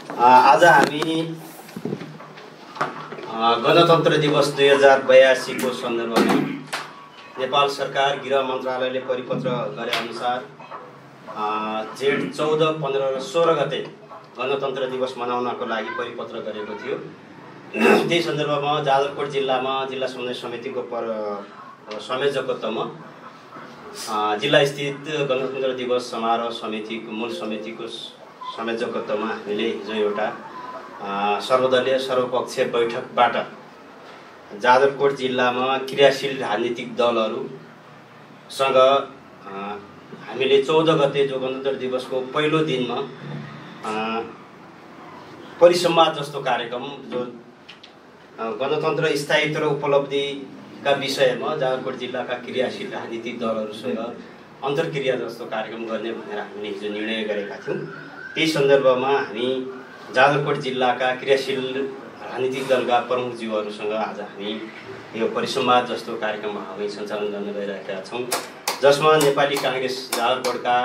आज हामी गणतन्त्र दिवस 2082 को सन्दर्भमा नेपाल सरकार गृह मन्त्रालयले परिपत्र गरे अनुसार जेठ 14, 15 र 16 गते गणतन्त्र दिवस मनाउनको लागि परिपत्र गरेको थियो। त्यही सन्दर्भमा जाजरकोट जिल्लामा जिल्ला समन्वय समितिको संयोजकत्वमा जिल्ला स्थित गणतन्त्र दिवस समारोह समितिको मूल समितिको संयोजकत्वमा हामीले हिजो एउटा सर्वदलीय सर्वपक्षीय बैठकबाट जाजरकोट जिल्लामा क्रियाशील राजनीतिक दलहरूसँग हामीले 14 गते जो गणतन्त्र दिवसको पहिलो दिनमा परिसंवाद जस्तो कार्यक्रम जो गणतन्त्र स्थायित्व र उपलब्धिका विषयमा जाजरकोट जिल्लाका क्रियाशील राजनीतिक दलहरूसँग अन्तर्क्रिया जस्तो कार्यक्रम गर्ने भनेर हामीले हिजो निर्णय गरेका थियौँ। त्यही सन्दर्भमा हामी जाजरकोट जिल्लाका क्रियाशील राजनीतिक दलका प्रमुखज्यूहरूसँग आज हामी यो परिसंवाद जस्तो कार्यक्रम हामी सञ्चालन गर्न गइरहेका छौँ, जसमा नेपाली काङ्ग्रेस जाजरकोटका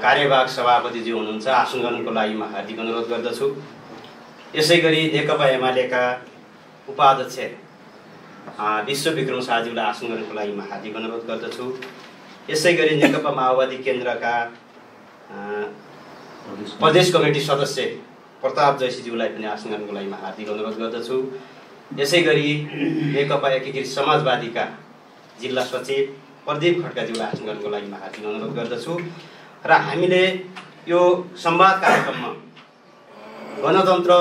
कार्यवाहक सभापतिज्यू हुनुहुन्छ, आसन गर्नको लागि म हार्दिक अनुरोध गर्दछु। यसै गरी नेकपा एमालेका उपाध्यक्ष विश्व विक्रम शाहज्यूलाई आसन गर्नको लागि म हार्दिक अनुरोध गर्दछु। यसै गरी नेकपा माओवादी केन्द्रका प्रदेश कमिटी सदस्य प्रताप जयसीज्यूलाई पनि आसन गर्नको लागि म हार्दिक अनुरोध गर्दछु। यसै गरी नेकपा एकीकृत समाजवादीका जिल्ला सचिव प्रदीप खड्काज्यूलाई आसन गर्नको लागि म हार्दिक अनुरोध गर्दछु। र हामीले यो संवाद कार्यक्रममा गणतन्त्र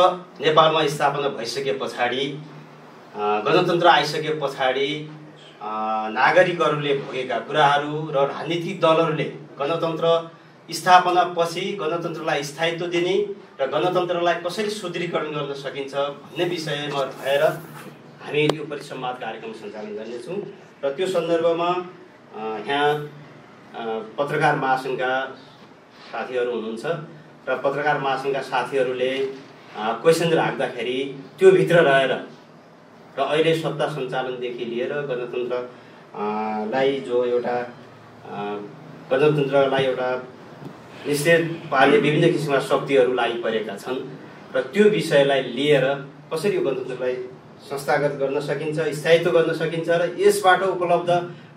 नेपालमा स्थापना भइसके पछाडि, गणतन्त्र आइसके पछाडि नागरिकहरूले भोगेका कुराहरू र राजनीतिक दलहरूले गणतन्त्र स्थापना पछि गणतन्त्रलाई स्थायित्व दिने र गणतन्त्रलाई कसरी सुदृढीकरण गर्न सकिन्छ भन्ने विषयमा भएर हामी यो परिसंवाद कार्यक्रम सञ्चालन गर्नेछौँ। र त्यो सन्दर्भमा यहाँ पत्रकार महासङ्घका साथीहरू हुनुहुन्छ र पत्रकार महासङ्घका साथीहरूले क्वेसन राख्दाखेरि त्यो भित्र रहेर र अहिले सत्ता सञ्चालनदेखि लिएर गणतन्त्रलाई जो एउटा गणतन्त्रलाई एउटा निषेध पार्ने विभिन्न किसिमका शक्तिहरू लागिपरेका छन् र त्यो विषयलाई लिएर कसरी यो गणतन्त्रलाई संस्थागत गर्न सकिन्छ, स्थायित्व गर्न सकिन्छ र यसबाट उपलब्ध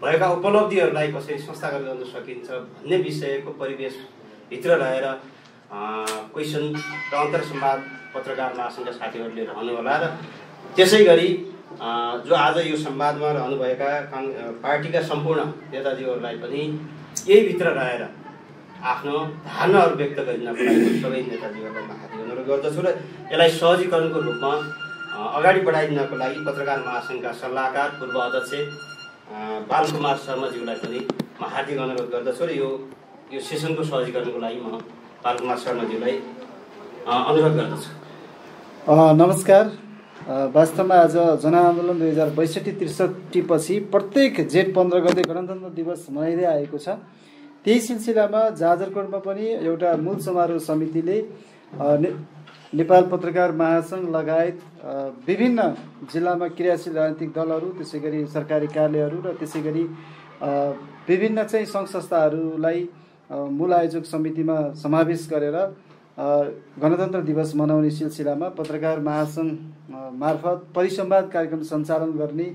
भएका उपलब्धिहरूलाई कसरी संस्थागत गर्न सकिन्छ भन्ने विषयको परिवेशभित्र रहेर क्वेसन र अन्तर्संवाद पत्रकार महासङ्घका साथीहरूले रहनुहोला। र त्यसै गरी जो आज यो संवादमा रहनुभएका पार्टीका सम्पूर्ण नेताजीहरूलाई पनि यही भित्र रहेर आफ्नो धारणाहरू व्यक्त गरिनको लागि सबै नेताजीहरूलाई म हार्दिक अनुरोध गर्दछु। र यसलाई सहजीकरणको रूपमा अगाडि बढाइदिनको लागि पत्रकार महासङ्घका सल्लाहकार पूर्व अध्यक्ष बालकुमार शर्माज्यूलाई पनि म हार्दिक अनुरोध गर्दछु। र यो सेसनको सहजीकरणको लागि म बालकुमार शर्माज्यूलाई अनुरोध गर्दछु। नमस्कार। वास्तवमा आज जनआन्दोलन 2062-63 पछि प्रत्येक जेठ 15 गते गणतन्त्र दिवस मनाइँदै आएको छ। त्यही सिलसिलामा जाजरकोटमा पनि एउटा मूल समारोह समितिले नेपाल पत्रकार महासङ्घ लगायत विभिन्न जिल्लामा क्रियाशील राजनीतिक दलहरू, त्यसै गरी सरकारी कार्यालयहरू र त्यसै गरी विभिन्न चाहिँ सङ्घ संस्थाहरूलाई मूल आयोजक समितिमा समावेश गरेर गणतन्त्र दिवस मनाउने सिलसिलामा पत्रकार महासङ्घ मार्फत परिसंवाद कार्यक्रम सञ्चालन गर्ने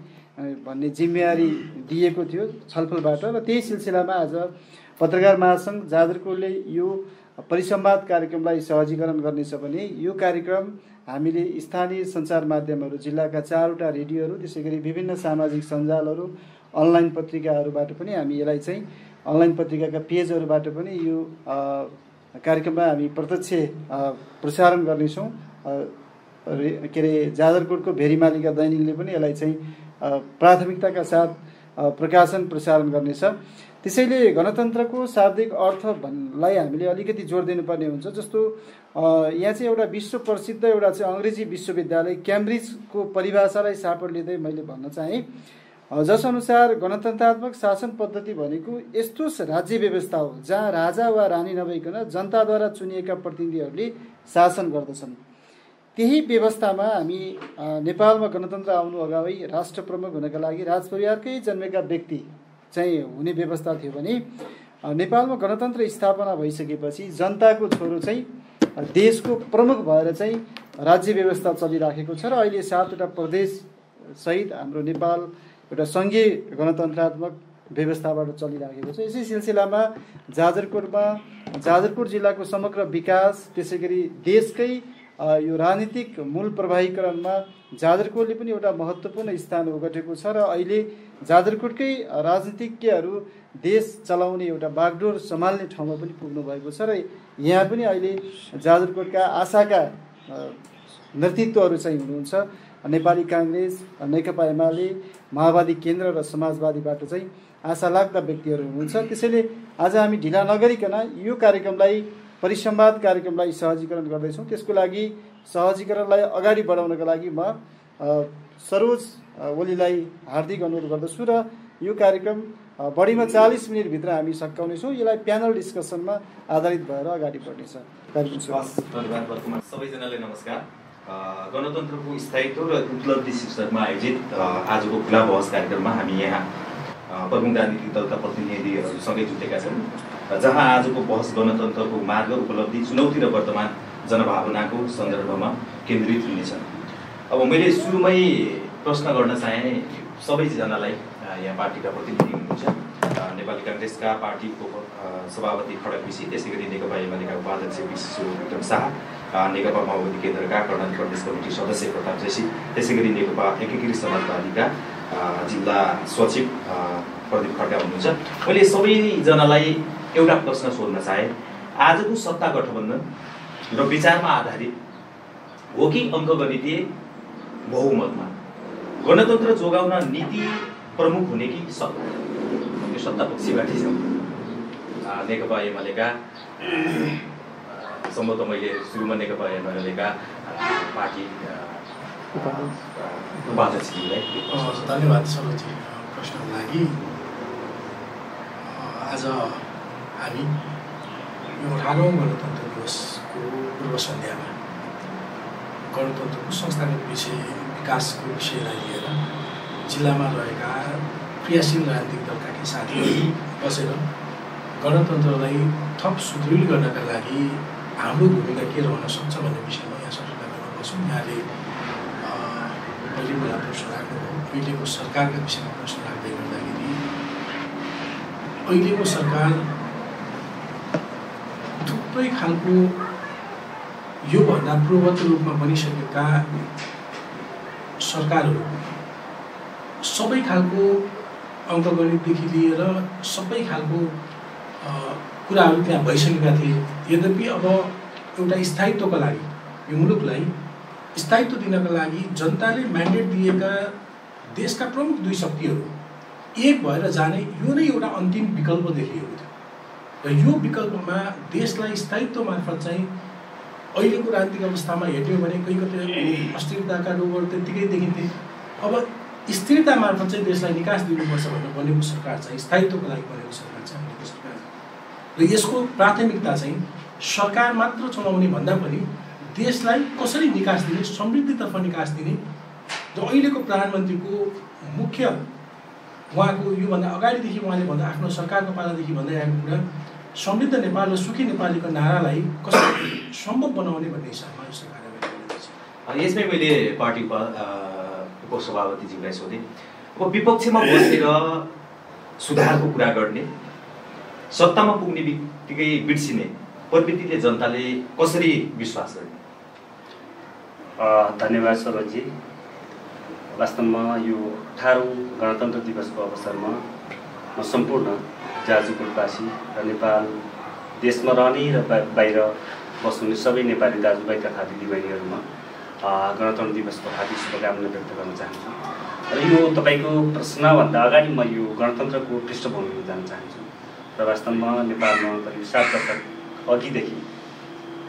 भन्ने जिम्मेवारी दिएको थियो छलफलबाट। र त्यही सिलसिलामा आज पत्रकार महासङ्घ जाजरकोटले यो परिसंवाद कार्यक्रमलाई सहजीकरण गर्नेछ भने यो कार्यक्रम हामीले स्थानीय सञ्चार माध्यमहरू, जिल्लाका 4वटा रेडियोहरू, त्यसै गरी विभिन्न सामाजिक सञ्जालहरू, अनलाइन पत्रिकाहरूबाट पनि हामी यसलाई चाहिँ अनलाइन पत्रिकाका पेजहरूबाट पनि यो कार्यक्रममा हामी प्रत्यक्ष प्रसारण गर्नेछौँ। के अरे जाजरकोटको भेरीमालिका दैनिकले पनि यसलाई चाहिँ प्राथमिकताका साथ प्रकाशन प्रसारण गर्नेछ। त्यसैले गणतन्त्रको शाब्दिक अर्थलाई हामीले अलिकति जोड दिनुपर्ने हुन्छ। जस्तो यहाँ चाहिँ एउटा विश्व प्रसिद्ध एउटा चाहिँ अङ्ग्रेजी विश्वविद्यालय क्याम्ब्रिजको परिभाषालाई सापट लिँदै मैले भन्न चाहेँ, जसअनुसार गणतन्त्रात्मक शासन पद्धति भनेको यस्तो राज्य व्यवस्था हो जहाँ राजा वा रानी नभइकन जनताद्वारा चुनिएका प्रतिनिधिहरूले शासन गर्दछन्। त्यही व्यवस्थामा हामी नेपालमा गणतन्त्र आउनु अगावै राष्ट्र प्रमुख हुनका लागि राजपरिवारकै जन्मेका व्यक्ति चाहिँ हुने व्यवस्था थियो भने नेपालमा गणतन्त्र स्थापना भइसकेपछि जनताको छोरो चाहिँ देशको प्रमुख भएर चाहिँ राज्य व्यवस्था चलिराखेको छ र अहिले 7वटा प्रदेश सहित हाम्रो नेपाल एउटा सङ्घीय गणतन्त्रात्मक व्यवस्थाबाट चलिराखेको छ। यसै सिलसिलामा जाजरकोट जिल्लाको समग्र विकास, त्यसै गरी देशकै यो राजनीतिक मूल प्रवाहीकरणमा जाजरकोटले पनि एउटा महत्त्वपूर्ण स्थान ओगटेको छ र अहिले जाजरकोटकै राजनीतिज्ञहरू देश चलाउने एउटा बागडोर सम्हाल्ने ठाउँमा पनि पुग्नु भएको छ र यहाँ पनि अहिले जाजरकोटका आशाका नेतृत्वहरू चाहिँ हुनुहुन्छ। नेपाली काङ्ग्रेस, नेकपा एमाले, माओवादी केन्द्र र समाजवादीबाट चाहिँ आशा लाग्दा व्यक्तिहरू हुनुहुन्छ। त्यसैले आज हामी ढिला नगरिकन यो कार्यक्रमलाई, परिसंवाद कार्यक्रमलाई सहजीकरण गर्दैछौँ। त्यसको लागि सहजीकरणलाई अगाडि बढाउनका लागि म सरोज ओलीलाई हार्दिक अनुरोध गर्दछु र यो कार्यक्रम बढीमा 40 मिनटभित्र हामी सकाउनेछौँ। यसलाई प्यानल डिस्कसनमा आधारित भएर अगाडि बढ्नेछ। धन्यवाद सबैजनालाई नमस्कार। गणतन्त्रको स्थायित्व र उपलब्धि शीर्षकमा आयोजित आजको खुला बहस कार्यक्रममा हामी यहाँ प्रमुख राजनीतिक दलका प्रतिनिधिहरूसँगै जुटेका छौँ, जहाँ आजको बहस गणतन्त्रको मार्ग, उपलब्धि, चुनौती र वर्तमान जनभावनाको सन्दर्भमा केन्द्रित हुनेछ। अब मैले सुरुमै प्रश्न गर्न चाहे सबैजनालाई, यहाँ पार्टीका प्रतिनिधि हुनुहुन्छ, नेपाली काङ्ग्रेसका पार्टीको सभापति खड्ग विसी, त्यसै गरी नेकपा एमालेका उपाध्यक्ष विश्वविक्रम शाह, नेकपा माओवादी केन्द्रका कर्णाली प्रदेश कमिटी सदस्य प्रताप जैसी, त्यसै गरी नेकपा एकीकृत समाजवादीका जिल्ला सचिव प्रदीप खड्का हुनुहुन्छ। मैले सबैजनालाई एउटा प्रश्न सोध्न चाहे, आजको सत्ता गठबन्धन र विचारमा आधारित हो कि अङ्कगणितीय बहुमतमा? गणतन्त्र जोगाउन नीति प्रमुख हुने कि सत्ता? यो सत्ता पक्षबाटै छ। नेकपा एमालेका सम्भवतः मैले सुरुमा नेकपा एमालेका पार्टी उपाध्यक्षज्यूलाई धन्यवाद सरोजी प्रश्नको लागि। आज हामी यो 18औं गणतन्त्र दिवसको पूर्व सन्ध्यामा गणतन्त्रको संस्थागत विषय, विकासको विषयलाई लिएर जिल्लामा रहेका क्रियाशील राजनीतिक दलका केही साथीहरू बसेर गणतन्त्रलाई थप सुदृढ गर्नका लागि हाम्रो भूमिका के रहन सक्छ भन्ने विषयमा यहाँ सरकार गर्न बस्छौँ। यहाँले पहिलो बेला प्रश्न राख्नुभयो, अहिलेको सरकारका विषयमा प्रश्न राख्दै गर्दाखेरि अहिलेको सरकार थुप्रै खालको योभन्दा पूर्ववत रूपमा बनिसकेका सरकारहरू सबै खालको अङ्कगणितदेखि लिएर सबै खालको कुराहरू त्यहाँ भइसकेका थिए। यद्यपि अब एउटा स्थायित्वका लागि, यो मुलुकलाई स्थायित्व दिनका लागि जनताले म्यान्डेट दिएका देशका प्रमुख दुई शक्तिहरू एक भएर जाने यो नै एउटा अन्तिम विकल्प देखिएको थियो र यो विकल्पमा देशलाई स्थायित्व मार्फत चाहिँ अहिलेको राजनीतिक अवस्थामा हेर्यो भने कहीँ कतै अस्थिरताका रोगहरू त्यत्तिकै देखिन्थे। अब स्थिरता मार्फत चाहिँ देशलाई निकास दिनुपर्छ भनेर बनेको सरकार चाहिँ स्थायित्वको लागि बनेको सरकार चाहिँ अहिलेको सरकार र यसको प्राथमिकता चाहिँ सरकार मात्र चलाउने भन्दा पनि देशलाई कसरी निकास दिने, समृद्धितर्फ निकास दिने र अहिलेको प्रधानमन्त्रीको मुख्य उहाँको योभन्दा अगाडिदेखि उहाँले भन्दा आफ्नो सरकारको पालादेखि भन्दै आएको कुरा समृद्ध नेपाल र सुखी नेपालीको नारालाई कसरी सम्भव बनाउने भन्ने हिसाबमा यो सरकारले गरेको छ। यसमै मैले पार्टी उपसभापतिज्यूलाई सोधेँ, अब विपक्षमा बसेर सुधारको कुरा गर्ने, सत्तामा पुग्ने बित्तिकै बिर्सिने प्रवृत्तिले जनताले कसरी विश्वास गर्ने? धन्यवाद सरोजी। वास्तवमा यो 18औं गणतन्त्र दिवसको अवसरमा म सम्पूर्ण जाजरकोटवासी र नेपाल देशमा रहने र बाहिर बस्ने सबै नेपाली दाजुभाइ तथा दिदीबहिनीहरूमा गणतन्त्र दिवसको हार्दिक शुभकामना व्यक्त गर्न चाहन्छु। र यो तपाईँको प्रश्नभन्दा अगाडि म यो गणतन्त्रको पृष्ठभूमिमा जान चाहन्छु। र वास्तवमा नेपालमा करिब 7 दशक अघिदेखि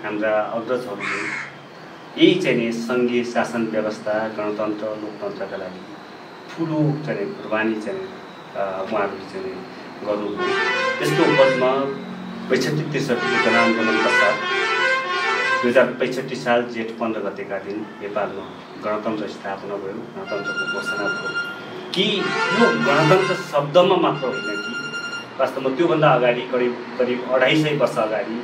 हाम्रा अग्रजहरूले यही चाहिँ सङ्घीय शासन व्यवस्था, गणतन्त्र, लोकतन्त्रका लागि ठुलो चाहिँ कुर्बानी चाहिँ उहाँहरूले चाहिँ गर्नुभयो। त्यसको उपजमा 65-63 जनआन्दोलन पश्चात 2065 साल जेठ 15 गतेका दिन नेपालमा गणतन्त्र स्थापना भयो, गणतन्त्रको घोषणा भयो। कि यो गणतन्त्र शब्दमा मात्र होइन कि वास्तवमा त्योभन्दा अगाडि करिब 250 वर्ष अगाडि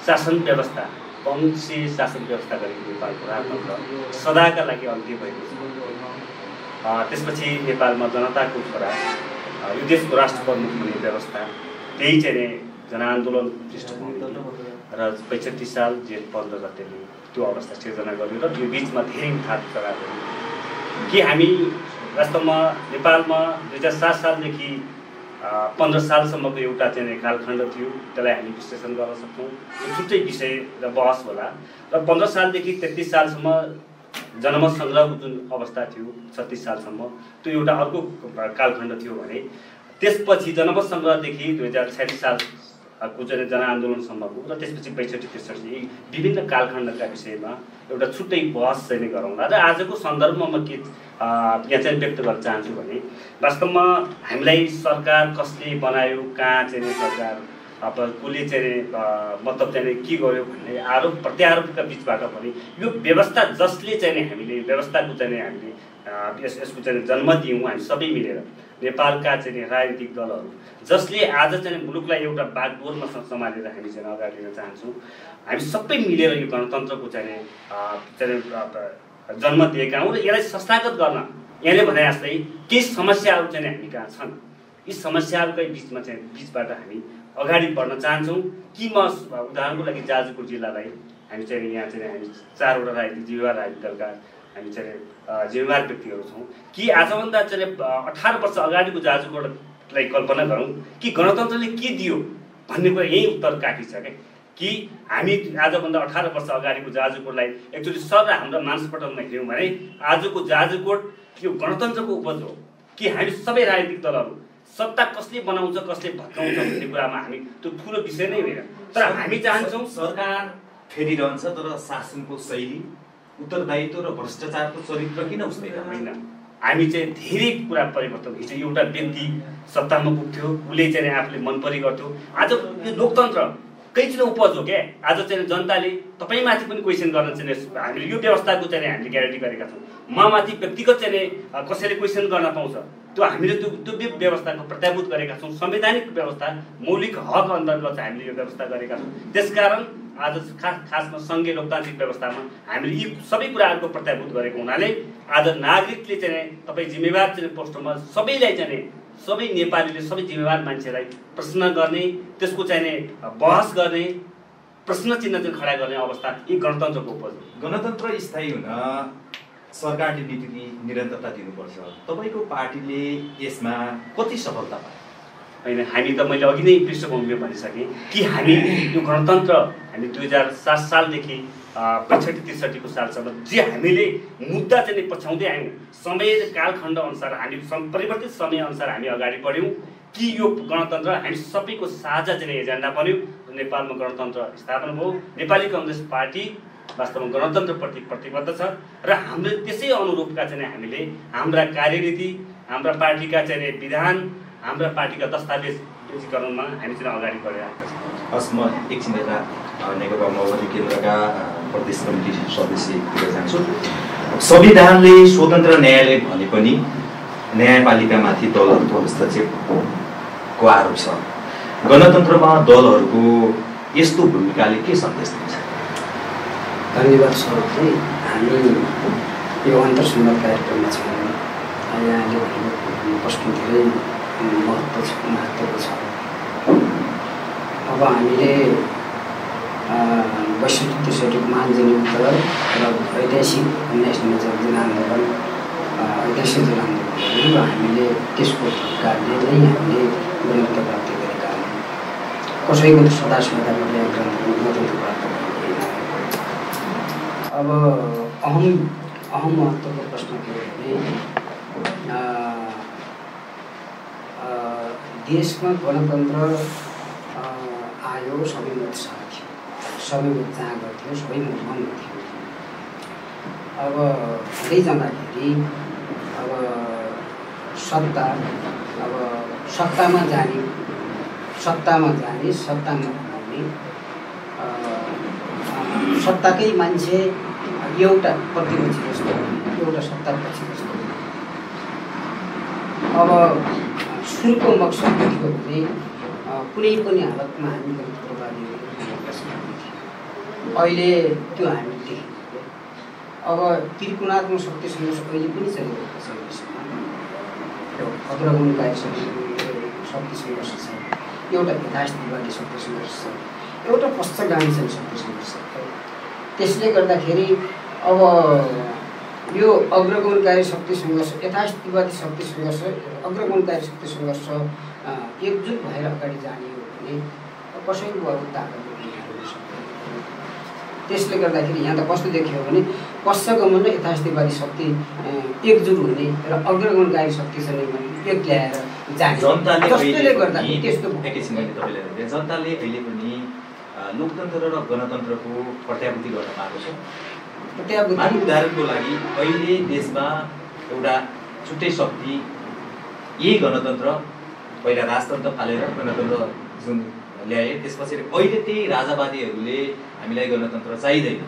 शासन व्यवस्था वंशीय शासन व्यवस्था गरेको नेपालको राजतन्त्र सदाका लागि अन्त्य भएको छ। त्यसपछि नेपालमा जनताको छोरा यो देशको राष्ट्र प्रमुख हुने व्यवस्था, त्यही चाहिँ जनआन्दोलन पृष्ठभूमि र 65 साल जेठ 15 गतेले त्यो अवस्था सिर्जना गर्यो र यो बिचमा धेरै उठार चढाव गर्यो कि हामी वास्तवमा नेपालमा 2007 सालदेखि 15 सालसम्मको एउटा चाहिँ कालखण्ड थियो, त्यसलाई हामी विश्लेषण गर्न सक्छौँ। यो छुट्टै विषय र बहस होला। र 15 सालदेखि 33 सालसम्म जनमत सङ्ग्रहको जुन अवस्था थियो 36 सालसम्म, त्यो एउटा अर्को कालखण्ड थियो भने त्यसपछि जनमत सङ्ग्रहदेखि 2046 सालको चाहिँ जनआन्दोलनसम्मको र त्यसपछि 62-63 विभिन्न कालखण्डका विषयमा एउटा छुट्टै बहस चाहिँ गरौँला। र आजको सन्दर्भमा म के यहाँ चाहिँ व्यक्त गर्न चाहन्छु भने वास्तवमा हामीलाई सरकार कसले बनायो, कहाँ चाहिँ सरकार अब कसले चाहिँ मतलब चाहिँ के गर्यो भन्ने आरोप प्रत्यारोपका बिचबाट पनि यो व्यवस्था जसले चाहिँ हामीले व्यवस्थाको चाहिँ हामीले यसको चाहिँ जन्म दियौँ हामी सबै मिलेर नेपालका चाहिँ राजनीतिक दलहरू जसले आज चाहिँ मुलुकलाई एउटा बागडोरमा सम्हालेर हामी चाहिँ अगाडि लिन चाहन्छौँ। हामी सबै मिलेर यो गणतन्त्रको चाहिँ जन्म दिएका हौँ र यसलाई संस्थागत गर्न यहाँले भने जस्तै केही समस्याहरू चाहिँ हामी कहाँ छन्, यी समस्याहरूकै बिचबाट हामी अगाडि बढ्न चाहन्छौँ। कि म उदाहरणको लागि जाजरकोट जिल्लालाई हामी चाहिँ यहाँ चाहिँ हामी 4वटा राजनीतिक जिम्मेवार राजनीतिक दलका हामी चाहिँ जिम्मेवार व्यक्तिहरू छौँ कि आजभन्दा चाहिँ 18 वर्ष अगाडिको जाजरकोटलाई कल्पना गरौँ कि गणतन्त्रले के दियो भन्ने कुरा यही उत्तर काफी छ क्या। कि हामी आजभन्दा 18 वर्ष अगाडिको जाजरकोटलाई एकचोटि सर र हाम्रो मानसपटलमा हेऱ्यौँ भने आजको जाजरकोट यो गणतन्त्रको उपज हो। कि हामी सबै राजनीतिक दलहरू सत्ता कसले बनाउँछ कसले भत्काउँछ भन्ने कुरामा हामी त्यो ठुलो विषय नै होइन, तर हामी चाहन्छौँ सरकार फेरिरहन्छ तर शासनको शैली, उत्तरदायित्व र भ्रष्टाचारको चरित्र किन उस्दैन? होइन, हामी चाहिँ धेरै कुरा परिवर्तन हुन्छ। एउटा व्यक्ति सत्तामा पुग्थ्यो, उसले चाहिँ आफूले मन परी गर्थ्यो। आज यो लोकतन्त्र कैचुलो उपज हो क्या। आज चाहिँ जनताले तपाईँमाथि पनि क्वेसन गर्न चाहिँ हामीले यो व्यवस्थाको चाहिँ हामीले ग्यारेन्टी गरेका छौँ। माथि व्यक्तिगत चाहिँ कसैले क्वेसन गर्न पाउँछ, त्यो हामीले त्यो व्यवस्थाको प्रत्याभूत गरेका छौँ। संवैधानिक व्यवस्था मौलिक हक अन्तर्गत चाहिँ हामीले यो व्यवस्था गरेका छौँ। त्यसकारण आज खासमा सङ्घीय लोकतान्त्रिक व्यवस्थामा हामीले यी सबै कुराहरूको प्रत्याभूत गरेको हुनाले आज नागरिकले चाहिँ तपाईँ जिम्मेवार चाहिँ पोस्टमा सबैलाई चाहिँ सबै नेपालीले सबै जिम्मेवार मान्छेलाई प्रश्न गर्ने, त्यसको चाहिँ बहस गर्ने, प्रश्न चिन्ह चाहिँ खडा गर्ने अवस्था यी गणतन्त्रको उपज हो। गणतन्त्र स्थायी हुन सरकारले नीति निरन्तरता दिनुपर्छ। तपाईँको पार्टीले यसमा कति सफलता पायो? होइन, हामी त मैले अघि नै पृष्ठभूमिमा भनिसकेँ कि हामी यो गणतन्त्र हामी 2007 सालदेखि 65-63 सालसम्म जे हामीले मुद्दा चाहिँ पछ्याउँदै आयौँ, समय कालखण्ड अनुसार हामी परिवर्तित समय अनुसार हामी अगाडि बढ्यौँ कि यो गणतन्त्र हामी सबैको साझा चाहिँ एजेन्डा बन्यो। नेपालमा गणतन्त्र स्थापना भयो। नेपाली कङ्ग्रेस पार्टी वास्तवमा गणतन्त्रप्रति प्रतिबद्ध छ र हाम्रो त्यसै अनुरूपका चाहिँ हामीले हाम्रा कार्यनीति, हाम्रा पार्टीका चाहिँ विधान, हाम्रा पार्टीका दस्तावेजीकरणमा हामी चाहिँ अगाडि बढिरहेका छौँ। हस्, म एकछिन यता नेकपा माओवादी केन्द्रका प्रदेश कमिटी सदस्य हुन चाहन्छु। संविधानले स्वतन्त्र न्यायालय भने पनि न्यायपालिकामाथि दलहरूको हस्तक्षेपको आरोप छ। गणतन्त्रमा दलहरूको यस्तो भूमिकाले के सन्देश दिन्छ? धन्यवाद सर। हामी यो अन्तर्संवाद कार्यक्रममा छौँ। यहाँले भनेको प्रश्न धेरै महत्त्वको छ। अब हामीले 62-63 महान जनयुद्ध र ऐतिहासिक 19 जनआन्दोलन, ऐतिहासिक जनआन्दोलन र हामीले त्यसको कारणले नै हामीले गणतन्त्र प्राप्त गरेका हौँ। कसैको त सदा गणतन्त्र प्राप्त गरेको होइन। अब अहम महत्त्वको प्रश्न के हो भने देशमा गणतन्त्र आयो, सबैमा उत्साह थियो, सबैमा चाह गर्थ्यो, सबैमा मन थियो। अब हुँदै जाँदाखेरि अब सत्तामा जाने सत्तामा आउने सत्ताकै मान्छे एउटा प्रतिपक्षी जस्तो, एउटा सत्तापक्षी जस्तो। अब सुरुको मकसद के थियो भने कुनै पनि हालतमा हामी गणतन्त्रवादी अहिले त्यो हामीले देख्यौँ। अब त्रिकोणात्मक शक्ति सङ्घर्ष अहिले पनि चलिरहेको छ विश्वमा। अग्रगमनकारी शक्ति सङ्घर्ष छ, एउटा यथास्थितिवादी शक्ति सङ्घर्ष छ, एउटा पश्चगामी चाहिँ शक्ति सङ्घर्ष छ। त्यसले गर्दाखेरि अब यो अग्रगमनकारी शक्ति सङ्घर्ष, यथास्थितिवादी शक्ति सङ्घर्ष, अग्रगमनकारी शक्ति सङ्घर्ष एकजुट भएर अगाडि जाने हो भने कसैको अब ताकत हुन सक्दैन। त्यसले गर्दाखेरि यहाँ त कस्तो देखियो भने पश्चगमन र यथास्थितिवादी शक्ति एकजुट हुने र अग्रगमनकारी शक्ति चाहिँ एक ल्याएर जाने। जनताले गर्दा त्यस्तो जनताले अहिले पनि लोकतन्त्र र गणतन्त्रको प्रत्याभूति गर्न पाएको छ। उदाहरणको लागि अहिले देशमा एउटा छुट्टै शक्ति यही गणतन्त्र, पहिला राजतन्त्र फालेर गणतन्त्र जुन ल्याए, त्यसपछि अहिले त्यही राजावादीहरूले हामीलाई गणतन्त्र चाहिँदैन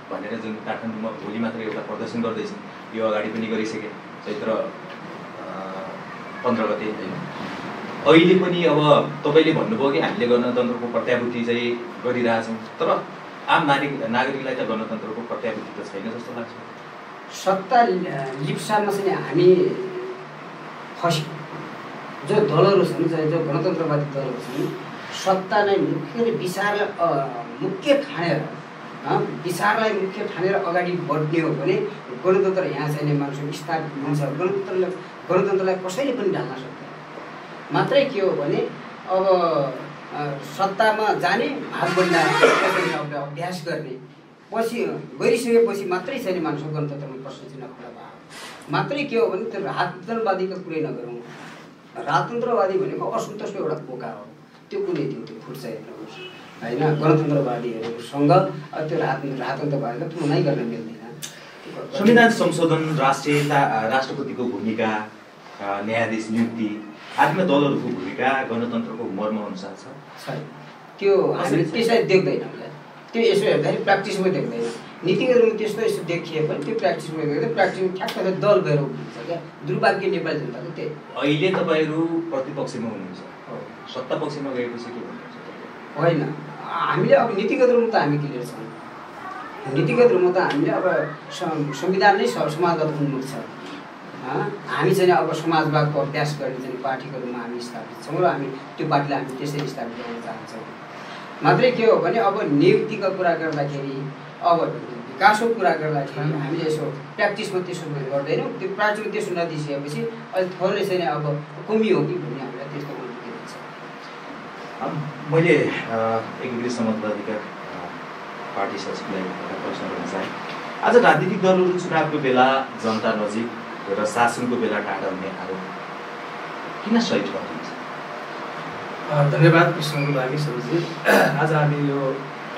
भनेर जुन काठमाडौँमा भोलि मात्र एउटा प्रदर्शन गर्दैछन्, यो अगाडि पनि गरिसके चैत्र 15 गते होइन। अहिले पनि अब तपाईँले भन्नुभयो कि हामीले गणतन्त्रको प्रत्याभूति चाहिँ गरिरहेछौँ, तर आम नागरिकलाई त गणतन्त्रको प्रत्याभूति त छैन जस्तो लाग्छ। सत्ता लिप्सामा चाहिँ हामी फस्यौँ। जो दलहरू छन्, जो गणतन्त्रवादी दलहरू छन्, सत्ता नै मुख्य विचारलाई मुख्य ठानेर अगाडि बढ्ने हो भने गणतन्त्र यहाँ चाहिने मान्छे स्थापित हुन्छ। गणतन्त्रलाई कसैले पनि ढाल्न सक्दैन। मात्रै के हो भने अब सत्तामा जाने, भाग बन्दा अभ्यास गर्ने, पछि गरिसकेपछि मात्रै छैन मान्छे गणतन्त्रमा प्रश्न चिन्ह खडा भयो। मात्रै के हो भने त्यो राजतन्त्रवादीको कुरै नगरौँ। राजतन्त्रवादी भनेको असन्तोषको एउटा पोका हो, त्यो कुनै त्यो फुट्छ हेर्नुहोस् होइन। गणतन्त्रवादीहरूसँग त्यो राजतन्त्रवादीलाई तुलनै गर्न मिल्दैन। संविधान संशोधन, राष्ट्रियता, राष्ट्रपतिको भूमिका, न्यायाधीश नियुक्ति आदिमा दलहरूको भूमिका गणतन्त्रको मर्म अनुसार छ। त्यो हामीले त्यसलाई देख्दैनौँ। त्यो यसो हेर्दाखेरि प्र्याक्टिसमा देख्दैन। नीतिगत रूपमा त्यस्तो यसो देखिए पनि त्यो प्र्याक्टिसमा देख्दैन। प्र्याक्टिसमा ठ्याक्क दल गएर उठ्छ क्या। दुर्भाग्य नेपाली जनताको त्यही। अहिले तपाईँहरू प्रतिपक्षमा हुनुहुन्छ, सत्ता पक्षमा गएपछि के भन्नुहुन्छ? होइन, हामीले अब नीतिगत रूपमा त हामी क्लियर छौँ। नीतिगत रूपमा त हामीले अब संविधान नै समाजगत उन्मुख छ। हामी चाहिँ अब समाजवादको अभ्यास गर्ने चाहिँ पार्टीको रूपमा हामी स्थापित छौँ र हामी त्यो पार्टीलाई हामी त्यसरी स्थापित गर्न चाहन्छौँ। मात्रै के हो भने अब नियुक्तिको कुरा गर्दाखेरि, अब विकासको कुरा गर्दाखेरि हामीले यसो प्र्याक्टिसमा त्यसो गर्दैनौँ। त्यो प्र्याक्टिसमा त्यसो नदिइसकेपछि अहिले थोरै चाहिँ अब कमी हो कि भन्ने हामीलाई त्यस्तो हुन्छ। मैले एकीकृत समाजवादीका पार्टी सचिवलाई एउटा प्रश्न गर्न चाहेँ। आज राजनीतिक दलहरू चुनावको बेला जनता नजिक र शासनको बेला टाढा हुने आरोप किन सही ठहरिन्छ? धन्यवाद प्रश्नको लागि सरोजी। आज हामी यो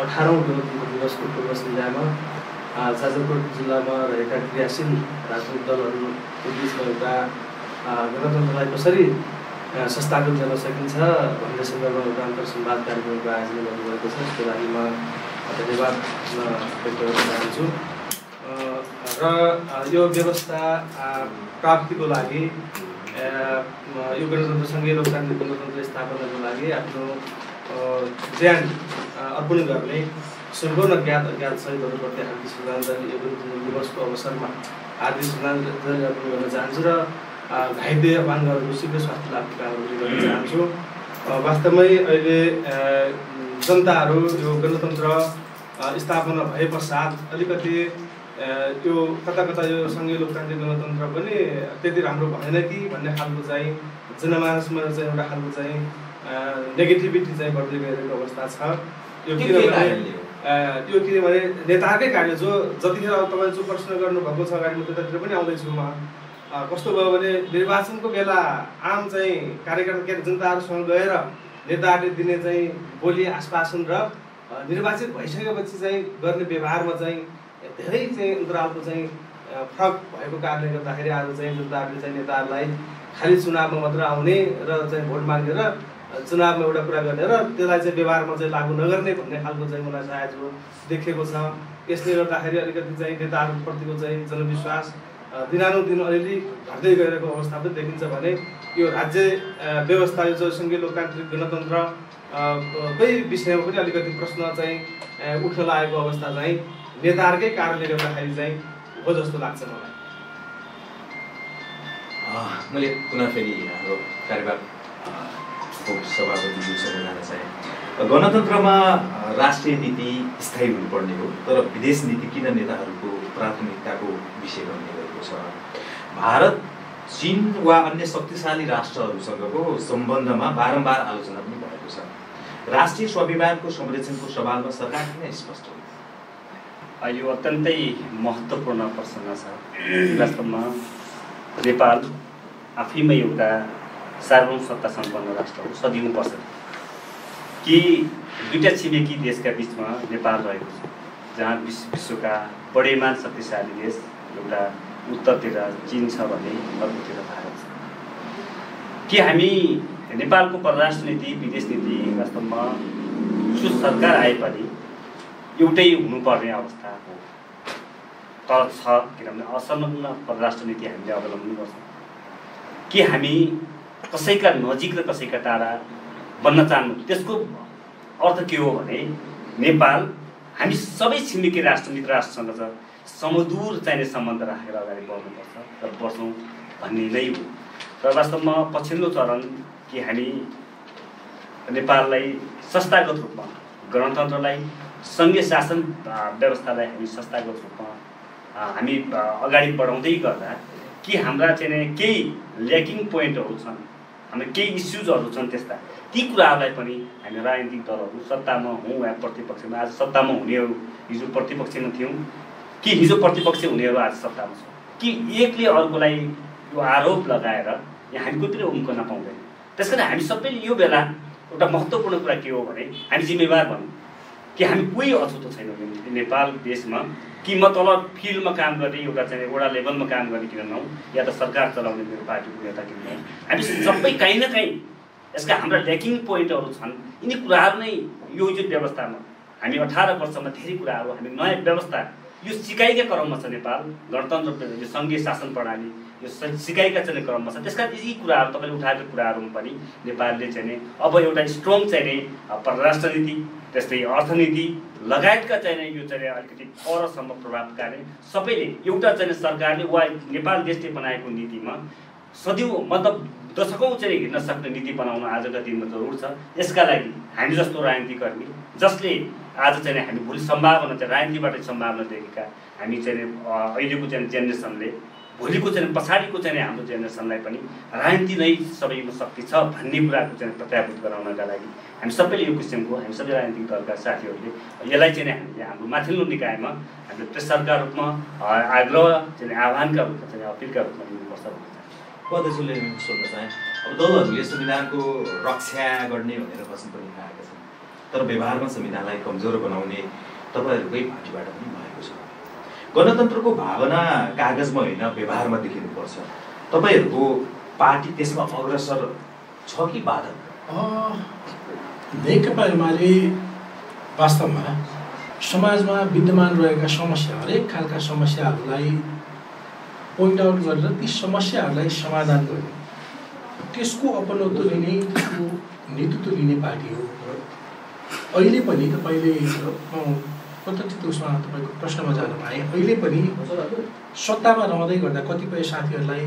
18औं गणतन्त्र दिवसको पूर्व सन्ध्यामा जाजरकोट जिल्लामा रहेका क्रियाशील राजनीतिक दलहरूको बिचमा एउटा गणतन्त्रलाई कसरी संस्थागत गर्न सकिन्छ भन्ने सन्दर्भमा एउटा अन्तर्संवाद कार्यक्रमको आयोजना गर्नुभएको छ। यसको लागि म धन्यवाद व्यक्त गर्न चाहन्छु। र यो व्यवस्था प्राप्तिको लागि, यो गणतन्त्रसँगै लोकतान्त्रिक गणतन्त्र स्थापनाको लागि आफ्नो ज्यान अर्पण गर्ने सम्पूर्ण ज्ञात अज्ञात शहीदहरूप्रति हार्दिक श्रद्धाञ्जली यो गणतन्त्र दिवसको अवसरमा हार्दिक श्रद्धाञ्जली अर्पण गर्न चाहन्छु र घाइते अपाङ्गहरूको शीघ्र स्वास्थ्य लाभको कामहरू गर्न चाहन्छु। वास्तवमै अहिले जनताहरू यो गणतन्त्र स्थापना भए पश्चात अलिकति त्यो कता कता यो सङ्घीय लोकतान्त्रिक गणतन्त्र पनि त्यति राम्रो भएन कि भन्ने खालको चाहिँ जनमानसमा चाहिँ एउटा खालको चाहिँ नेगेटिभिटी चाहिँ बढ्दै गइरहेको अवस्था छ। यो किनभने नेताकै कार्य जो जतिखेर तपाईँ जो प्रश्न गर्नुभएको छ अगाडि म त्यतातिर पनि आउँदैछु। म कस्तो भयो भने निर्वाचनको बेला आम चाहिँ कार्यकर्ता जनताहरूसँग गएर नेताहरूले दिने चाहिँ बोली आश्वासन र निर्वाचित भइसकेपछि चाहिँ गर्ने व्यवहारमा चाहिँ धेरै चाहिँ अन्तरालको चाहिँ फरक भएको कारणले गर्दाखेरि आज चाहिँ जनताहरूले चाहिँ नेताहरूलाई खालि चुनावमा मात्र आउने र चाहिँ भोट मागेर चुनावमा एउटा कुरा गर्ने र त्यसलाई चाहिँ व्यवहारमा चाहिँ लागू नगर्ने भन्ने खालको चाहिँ मलाई सायद जो देखेको छ। यसले गर्दाखेरि अलिकति चाहिँ नेताहरूप्रतिको चाहिँ जनविश्वास दिनानुदिन अलिअलि घट्दै गइरहेको अवस्था पनि देखिन्छ भने यो राज्य व्यवस्था जो सङ्घीय लोकतान्त्रिक गणतन्त्र कै विषयमा पनि अलिकति प्रश्न चाहिँ उठ्न लागेको अवस्था चाहिँ नेताहरूकै कारणले गर्दाखेरि चाहिँ हो जस्तो लाग्छ मलाई। मैले पुनः फेरि हाम्रो कार्यवाहक सभापतिज्यूसँग जान चाहेँ। गणतन्त्रमा राष्ट्रिय नीति स्थायी हुनुपर्ने हो, तर विदेश नीति किन नेताहरूको प्राथमिकताको विषय बन्ने गरेको छ? भारत चीन वा अन्य शक्तिशाली राष्ट्रहरूसँगको सम्बन्धमा बारम्बार आलोचना पनि भएको छ। राष्ट्रिय स्वाभिमानको संरक्षणको सवालमा सरकार किन स्पष्ट हो? यो अत्यन्तै महत्त्वपूर्ण प्रश्न छ। वास्तवमा नेपाल आफैमा एउटा सार्वभौम सत्ता सम्पन्न राष्ट्र हो। सदियौँ वर्ष कि दुईटा छिमेकी देशका बिचमा नेपाल रहेको छ, जहाँ विश्वका बढेमान शक्तिशाली देश एउटा उत्तरतिर चीन छ भने अर्कोतिर भारत छ। कि हामी नेपालको परराष्ट्र नीति विदेश नीति वास्तवमा जो सरकार आए पनि एउटै हुनुपर्ने अवस्था हो, तर छ किनभने असंलग्न परराष्ट्र नीति हामीले अवलम्बन गर्छौँ। कि हामी कसैका नजिक र कसैका टाढा बन्न चाहनु, त्यसको अर्थ के हो भने नेपाल हामी सबै छिमेकी राष्ट्र मित्र राष्ट्रसँग छ समदूर चाहिने सम्बन्ध राखेर अगाडि बढ्नुपर्छ र बढ्छौँ भन्ने नै हो। र वास्तवमा पछिल्लो चरण कि हामी नेपाललाई संस्थागत रूपमा गणतन्त्रलाई सङ्घीय शासन व्यवस्थालाई हामी संस्थागत रूपमा हामी अगाडि बढाउँदै गर्दा कि हाम्रा चाहिँ केही ल्याकिङ पोइन्टहरू छन्, हाम्रो केही इस्युजहरू छन्, त्यस्ता ती कुराहरूलाई पनि हामी राजनीतिक दलहरू सत्तामा हौँ वा प्रतिपक्षमा, आज सत्तामा हुनेहरू हिजो प्रतिपक्षमा थियौँ कि हिजो प्रतिपक्ष हुनेहरू आज सत्तामा छौँ, कि एकले अर्कोलाई यो आरोप लगाएर यहाँ हामी कोही पनि उम्कन पाउँदैन। त्यस कारण हामी सबैले यो बेला एउटा महत्त्वपूर्ण कुरा के हो भने हामी जिम्मेवार भनौँ कि हामी कोही अछुतो छैनौँ नेपाल देशमा। कि म तल फिल्डमा काम गर्ने एउटा चाहिँ वडा लेभलमा काम गर्ने किन नहौँ, या त सरकार चलाउने मेरो पार्टीको नेता किन नहौँ, हामी सबै काहीँ न काहीँ यसका हाम्रा ल्याकिङ पोइन्टहरू छन्। यिनी कुराहरू नै यो जुन व्यवस्थामा हामी 18 वर्षमा धेरै कुराहरू हामी नयाँ व्यवस्था यो सिकाइका क्रममा छ। नेपाल गणतन्त्र यो सङ्घीय शासन प्रणाली यो सिकाइका चाहिँ क्रममा छ। त्यसका यी कुराहरू तपाईँले उठाएको कुराहरूमा पनि नेपालले चाहिँ अब एउटा स्ट्रङ चाहिँ परराष्ट्र नीति, त्यस्तै अर्थनीति लगायतका चाहिँ यो चाहिँ अलिकति परसम्म प्रभाव पार्ने सबैले एउटा चाहिँ सरकारले वा नेपाल देशले बनाएको नीतिमा सदियौँ मतलब दशकौँ चाहिँ हिँड्न सक्ने नीति बनाउन आजका दिनमा जरुर छ। यसका लागि हामी जस्तो राजनीतिकर्मी जसले आज चाहिँ हामी भोलि सम्भावना चाहिँ राजनीतिबाट सम्भावना देखेका हामी चाहिँ अहिलेको चाहिँ जेनेरेसनले भोलिको चाहिँ पछाडिको चाहिँ हाम्रो जेनेरेसनलाई पनि राजनीति नै सबैमा शक्ति छ भन्ने कुराको चाहिँ प्रत्याभूत गराउनका लागि हामी सबैले यो किसिमको हामी सबै राजनीतिक दलका साथीहरूले यसलाई चाहिँ हामीले हाम्रो माथिल्लो निकायमा हामीले प्रेसरका रूपमा आग्रह चाहिँ आह्वानका रूपमा चाहिँ अपिलका रूपमा लिनुपर्छ भन्ने पदले सोध्न चाहे। अब दलहरूले संविधानको रक्षा गर्ने भनेर वचन पनि खाएका छन्, तर व्यवहारमा संविधानलाई कमजोर बनाउने तपाईँहरूकै पार्टीबाट पनि भएको छ। गणतन्त्रको भावना कागजमा होइन व्यवहारमा देखिनुपर्छ। तपाईँहरूको पार्टी त्यसमा अग्रसर छ कि बाधक? नेकपा एमाले वास्तवमा समाजमा विद्यमान रहेका समस्या हरेक खालका समस्याहरूलाई पोइन्ट आउट गरेर ती समस्याहरूलाई समाधान गर्ने त्यसको अपनत्व लिने त्यसको नेतृत्व लिने पार्टी हो। अहिले पनि तपाईँले प्रत्यक्ष उसमा तपाईँको प्रश्नमा जानु भए अहिले पनि सत्तामा रहँदै गर्दा कतिपय साथीहरूलाई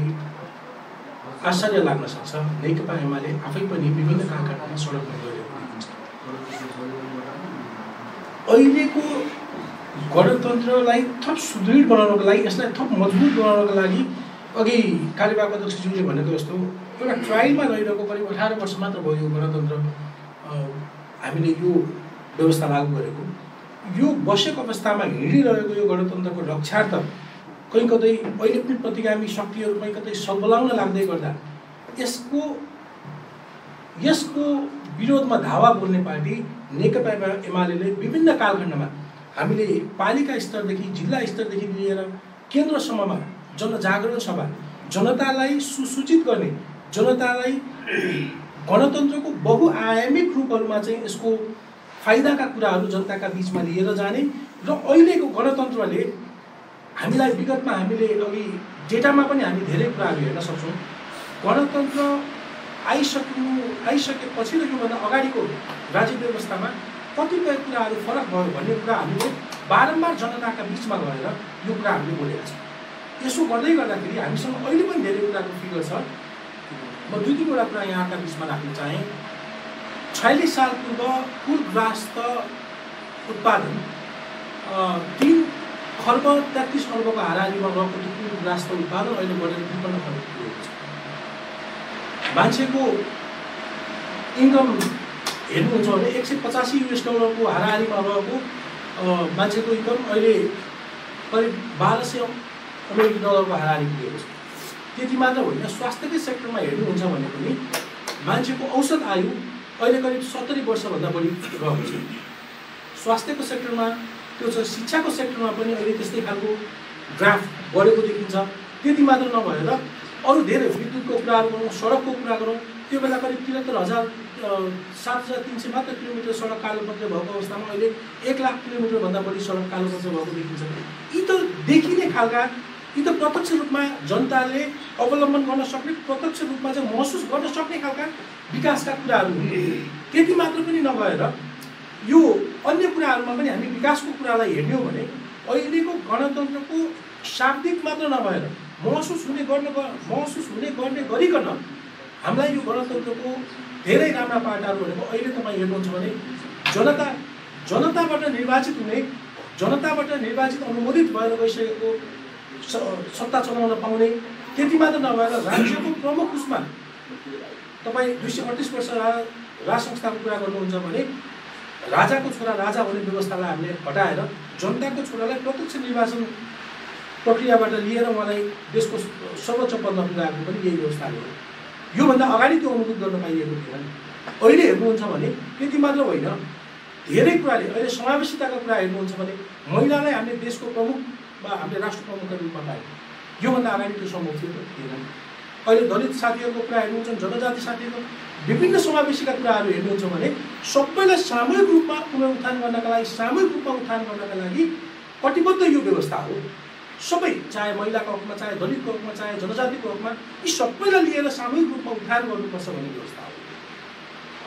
आश्चर्य लाग्न सक्छ। नेकपा एमाले आफै पनि विभिन्न कार्यक्रममा सडकमा गएको हुन्छ। अहिलेको गणतन्त्रलाई थप सुदृढ बनाउनको लागि, यसलाई थप मजबुत बनाउनको लागि अघि कार्यवाहक अध्यक्षज्यूले भनेको जस्तो एउटा ट्रायलमा रहिरहेको करिब 18 वर्ष मात्र भयो यो गणतन्त्र हामीले यो व्यवस्था लागू गरेको। यो बसेको अवस्थामा हिँडिरहेको यो गणतन्त्रको रक्षार्थ कहीँ कतै अहिले पनि प्रतिगामी शक्तिहरू कहीँ कतै सबलाउन लाग्दै गर्दा यसको विरोधमा धावा बोल्ने पार्टी नेकपा एमाले विभिन्न कालखण्डमा हामीले पालिका स्तरदेखि जिल्ला स्तरदेखि लिएर केन्द्रसम्ममा जनजागरण सभा, जनतालाई सुसूचित गर्ने, जनतालाई गणतन्त्रको बहुआयामिक रूपहरूमा चाहिँ यसको फाइदाका कुराहरू जनताका बिचमा लिएर जाने र अहिलेको गणतन्त्रले हामीलाई विगतमा हामीले अघि डेटामा पनि हामी धेरै कुराहरू हेर्न सक्छौँ। गणतन्त्र आइसकेपछि र योभन्दा अगाडिको राज्य व्यवस्थामा कतिपय कुराहरू फरक भयो भन्ने कुरा हामीले बारम्बार जनताका बिचमा गएर यो कुरा हामीले बोलेका छौँ। यसो गर्दै गर्दाखेरि हामीसँग अहिले पनि धेरै कुराको फिगर छ। म 2-3वटा कुरा यहाँका बिचमा राख्न चाहेँ। 46 साल पूर्व कुल ग्रास्त उत्पादन 3 खर्ब 33 अर्बको हाराहारीमा रहेको कुल ग्रास्त उत्पादन अहिले बढेर 53 खर्ब पुगेको छ। मान्छेको इन्कम हेर्नुहुन्छ भने $185 को हाराहारीमा रहेको मान्छेको इन्कम अहिले करिब $1200 को हाराहारी पुगेको छ। त्यति मात्र होइन, स्वास्थ्यकै सेक्टरमा हेर्नुहुन्छ भने पनि मान्छेको औसत आयु अहिले करिब 70 वर्षभन्दा बढी रहेको छ। स्वास्थ्यको सेक्टरमा त्यो छ। शिक्षाको सेक्टरमा पनि अहिले त्यस्तै खालको ग्राफ बढेको देखिन्छ। त्यति मात्र नभएर अरू धेरै विद्युतको कुराहरू गरौँ, सडकको कुरा गरौँ, त्यो बेला करिब 73,700 मात्र किलोमिटर सडक कालोपत्रे भएको अवस्थामा अहिले 1 लाख किलोमिटरभन्दा बढी सडक कालोपत्रे भएको देखिन्छ। यी त देखिने खालका, यी त प्रत्यक्ष रूपमा जनताले अवलम्बन गर्न सक्ने, प्रत्यक्ष रूपमा चाहिँ महसुस गर्न सक्ने खालका विकासका कुराहरू हुन्। त्यति मात्र पनि नभएर यो अन्य कुराहरूमा पनि हामी विकासको कुरालाई हेर्ने हो भने अहिलेको गणतन्त्रको शाब्दिक मात्र नभएर महसुस हुने गर्ने गरिकन हामीलाई यो गणतन्त्रको धेरै राम्रा पाटाहरू भनेको अहिले तपाईँ हेर्नुहुन्छ भने जनताबाट निर्वाचित हुने, जनताबाट निर्वाचित अनुमोदित भएर गइसकेको सत्ता चलाउन पाउने, त्यति मात्र नभएर राज्यको प्रमुख उसमा तपाईँ 238 वर्ष राज संस्थाको कुरा गर्नुहुन्छ भने राजाको छोरा राजा हुने व्यवस्थालाई हामीले हटाएर जनताको छोरालाई प्रत्यक्ष निर्वाचन प्रक्रियाबाट लिएर उहाँलाई देशको सर्वोच्च पदमा पुर्याएको पनि यही व्यवस्थाले हो। योभन्दा अगाडि त्यो अनुमोदित गर्न पाइएको थिएन। अहिले हेर्नुहुन्छ भने त्यति मात्र होइन, धेरै कुराले अहिले समावेशिताको कुरा हेर्नुहुन्छ भने महिलालाई हामीले देशको प्रमुख वा हामीले राष्ट्र प्रमुखका रूपमा पायौँ। योभन्दा अगाडि त्यो सम्भव थिएन। अहिले दलित साथीहरूको कुरा हेर्नुहुन्छ, जनजाति साथीहरूको विभिन्न समावेशीका कुराहरू हेर्नुहुन्छ भने सबैलाई सामूहिक रूपमा पुनरुत्थान गर्नका लागि, सामूहिक रूपमा उत्थान गर्नका लागि कटिबद्ध यो व्यवस्था हो। सबै, चाहे महिलाको हकमा, चाहे दलितको हकमा, चाहे जनजातिको हकमा, यी सबैलाई लिएर सामूहिक रूपमा उत्थान गर्नुपर्छ भन्ने व्यवस्था हो।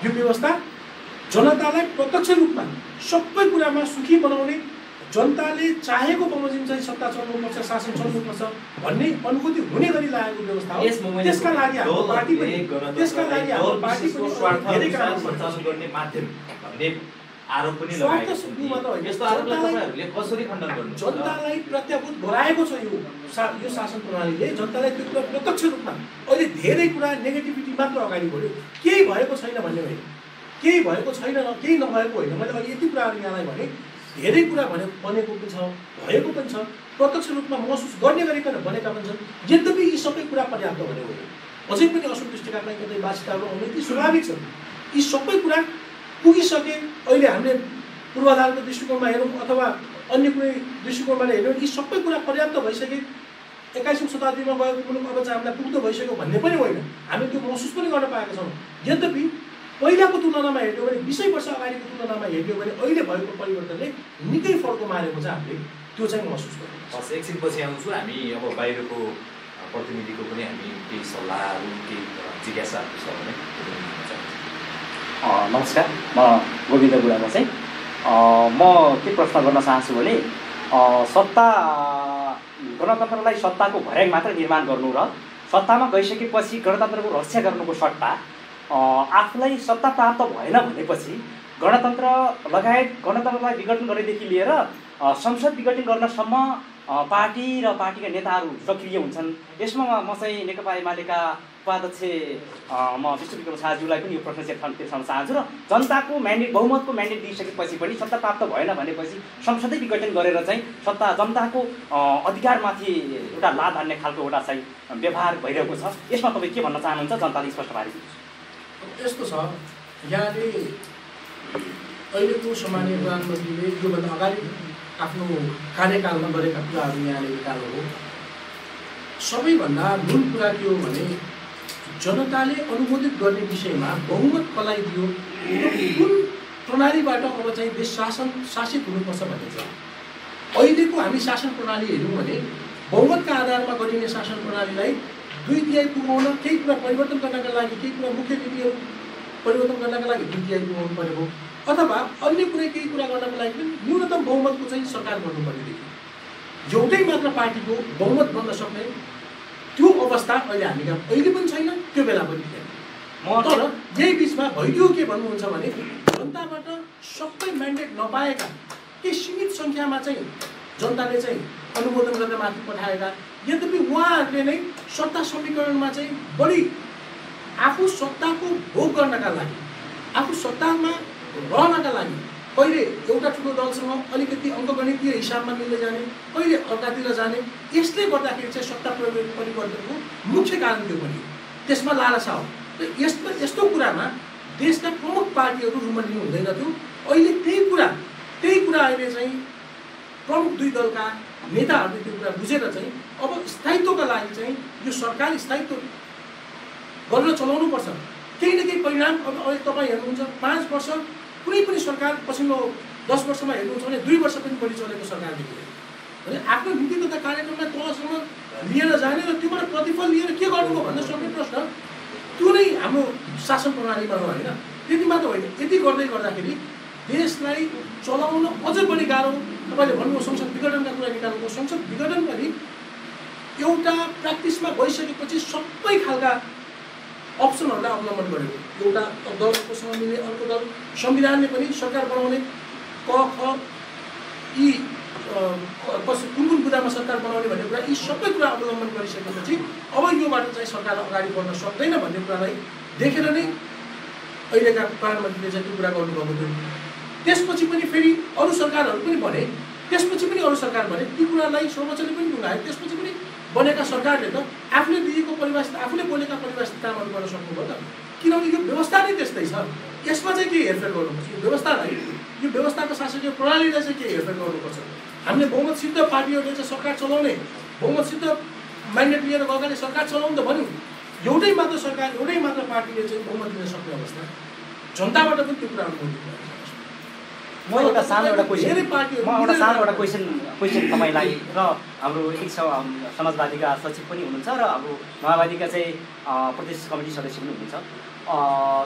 यो व्यवस्था जनतालाई प्रत्यक्ष रूपमा सबै कुरामा सुखी बनाउने, जनताले चाहेको बमोजिम चाहिँ सत्ता चलाउनुपर्छ, शासन चलाउनुपर्छ भन्ने अनुभूति हुने गरी लागेको व्यवस्था हो। त्यसका लागि हाम्रो पार्टी पनि धेरै काम गर्ने माध्यम भन्ने आरोप पनि लगाएको छ। यस्तो आरोपलाई तपाईहरुले कसरी खण्डन गर्नुहुन्छ? जनतालाई प्रत्याभूत गराएको छ यो शासन प्रणालीले। जनतालाई त्यो कुरा प्रत्यक्ष रूपमा अहिले धेरै कुरा नेगेटिभिटी मात्र अगाडि बढ्यो, केही भएको छैन भन्ने होइन, केही भएको छैन, केही नभएको होइन। मैले अहिले यति कुराहरू यहाँलाई भने धेरै कुरा बनेको पनि छ, भएको पनि छ, प्रत्यक्ष रूपमा महसुस गर्ने गरिकन बनेका पनि छन्। यद्यपि यी सबै कुरा पर्याप्त भने होइन, अझै पनि असन्तुष्टिका कतै बासिताहरू आउने ती स्वाभाविक छन्। यी सबै कुरा पुगिसके अहिले हामीले पूर्वाधारको दृष्टिकोणमा हेरौँ अथवा अन्य कुनै दृष्टिकोणबाट हेरौँ, यी सबै कुरा पर्याप्त भइसके 21औं शताब्दीमा गएको मुलुक अब चाहिँ हामीलाई पुग्दो भइसक्यो भन्ने पनि होइन। हामी त्यो महसुस पनि गर्न पाएका छौँ। यद्यपि पहिलाको तुलनामा हेर्यो भने, 20 वर्ष अगाडिको तुलनामा हेर्यो भने अहिले भएको परिवर्तनले निकै फड्को मारेको चाहिँ हामीले त्यो चाहिँ महसुस गर्छौँ। हस्, एकछिनपछि आउँछु। हामी अब बाहिरको प्रतिनिधिको पनि हामी केही सल्लाहहरू, केही जिज्ञासाहरू छ भने। नमस्कार, म गोविन्द बुढामा चाहिँ म के प्रश्न गर्न चाहन्छु भने सत्ता, गणतन्त्रलाई सत्ताको भर्याङ मात्र निर्माण गर्नु र सत्तामा गइसकेपछि गणतन्त्रको रक्षा गर्नुको सट्टा आफूलाई सत्ता प्राप्त भएन भनेपछि गणतन्त्र लगायत गणतन्त्रलाई विघटन गर्नेदेखि लिएर संसद विघटन गर्नसम्म पार्टी र पार्टीका नेताहरू सक्रिय हुन्छन्। यसमा म चाहिँ नेकपा एमालेका उपाध्यक्ष म विश्वविक्रम शाहज्यूलाई पनि यो प्रश्न तेर्साउन चाहन्छु र जनताको म्यान्डेट, बहुमतको म्यान्डेट दिइसकेपछि पनि सत्ता प्राप्त भएन भनेपछि संसदै विघटन गरेर चाहिँ सत्ता जनताको अधिकारमाथि एउटा लाभ हान्ने खालको एउटा चाहिँ व्यवहार भइरहेको छ। यसमा तपाईँ के भन्न चाहनुहुन्छ? जनताले स्पष्ट पारिदिनुहोस्। यस्तो छ, यहाँले अहिलेको सामान्य प्रधानमन्त्रीले योभन्दा अगाडि आफ्नो कार्यकालमा गरेका कुराहरू यहाँले निकाल्नु हो। सबैभन्दा मूल कुरा के हो भने जनताले अनुमोदित गर्ने विषयमा बहुमत कसलाई दियो, कुन प्रणालीबाट अब चाहिँ देश शासित हुनुपर्छ भन्ने छ। अहिलेको हामी शासन प्रणाली हेर्यौँ भने बहुमतका आधारमा गरिने शासन प्रणालीलाई 2/3 पुगाउन केही कुरा परिवर्तन गर्नका लागि केही कुरा मुख्य नीतिहरू परिवर्तन गर्नका लागि 2/3 पुगाउनु पर्यो हो, अथवा अन्य कुनै केही कुरा गर्नको लागि पनि न्यूनतम बहुमतको चाहिँ सरकार गर्नुपर्ने देखियो। एउटै मात्र पार्टीको बहुमत बन्न सक्ने त्यो अवस्था अहिले हामी कहाँ अहिले पनि छैन, त्यो बेला पनि थिएन। तर यही बिचमा भइदियो के भन्नुहुन्छ भने जनताबाट सबै म्यान्डेट नपाएका केही सीमित सङ्ख्यामा चाहिँ जनताले चाहिँ अनुमोदन गरेर माथि पठाएका, यद्यपि उहाँहरूले नै सत्ता समीकरणमा चाहिँ बढी आफू सत्ताको भोग गर्नका लागि, आफू सत्तामा रहनका लागि कहिले एउटा ठुलो दलसँग अलिकति अङ्कगणितीय हिसाबमा मिल्दै जाने, कहिले अर्कातिर जाने, यसले गर्दाखेरि चाहिँ सत्ता परिवर्तनको मुख्य कारण त्यो पनि त्यसमा लालसा हो। यस्तो कुरामा देशका प्रमुख पार्टीहरू रुममा लिनु हुँदैन थियो। अहिले त्यही कुरा अहिले चाहिँ प्रमुख दुई दलका नेताहरूले त्यो कुरा बुझेर चाहिँ अब स्थायित्वका लागि चाहिँ यो सरकार स्थायित्व गरेर चलाउनुपर्छ। केही न केही परिणाम अब अहिले तपाईँ हेर्नुहुन्छ 5 वर्ष कुनै पनि सरकार पछिल्लो 10 वर्षमा हेर्नुहुन्छ भने 2 वर्ष पनि बढी चलेको सरकार देखिँदैन भने आफ्नो नीति तथा कार्यक्रमलाई तलसम्म लिएर जाने र त्योबाट प्रतिफल लिएर के गर्नु हो भन्न सक्ने प्रश्न त्यो नै हाम्रो शासन प्रणालीमा हो होइन। त्यति मात्र होइन, यति गर्दै गर्दाखेरि देशलाई चलाउन अझ बढी गाह्रो। तपाईँले भन्नुभयो संसद विघटनका कुरा निकाल्नुभयो, संसद विघटन पनि एउटा प्र्याक्टिसमा गइसकेपछि सबै खालका अप्सनहरूलाई अवलम्बन गरेको, एउटा दलकोसँग मिल्ने अर्को दल, संविधानले पनि सरकार बनाउने क ख यी कुन कुरामा सरकार बनाउने भन्ने कुरा यी सबै कुरा अवलम्बन गरिसकेपछि अब योबाट चाहिँ सरकार अगाडि बढ्न सक्दैन भन्ने कुरालाई देखेर नै अहिलेका प्रधानमन्त्रीले चाहिँ त्यो कुरा गर्नुभएको थियो। त्यसपछि पनि फेरि अरू सरकारहरू पनि भने, त्यसपछि पनि अरू सरकार भने, ती कुरालाई सर्वोच्चले पनि टुङ्गायो। त्यसपछि पनि बनेका सरकारले त आफूले दिएको परिभाषित, आफूले बोलेका परिभाषित कामहरू गर्न सक्नुभयो त, किनभने यो व्यवस्था नै त्यस्तै छ। यसमा चाहिँ के हेरफेर गर्नुपर्छ, यो व्यवस्थालाई, यो व्यवस्थाको शासकीय प्रणालीलाई चाहिँ के हेरफेर गर्नुपर्छ। हामीले बहुमत सिद्ध पार्टीहरूले चाहिँ सरकार चलाउने, बहुमत सिद्ध म्यान्डेट लिएर गएकाले सरकार चलाउनु त भन्यो, एउटै मात्र सरकार, एउटै मात्र पार्टीले चाहिँ बहुमत दिन सक्ने अवस्था जनताबाट पनि त्यो कुरा अनुमोदित। म एउटा सानो क्वेसन तपाईँलाई र हाम्रो एक समाजवादीका सचिव पनि हुनुहुन्छ र हाम्रो माओवादीका चाहिँ प्रदेश कमिटी सदस्य पनि हुनुहुन्छ।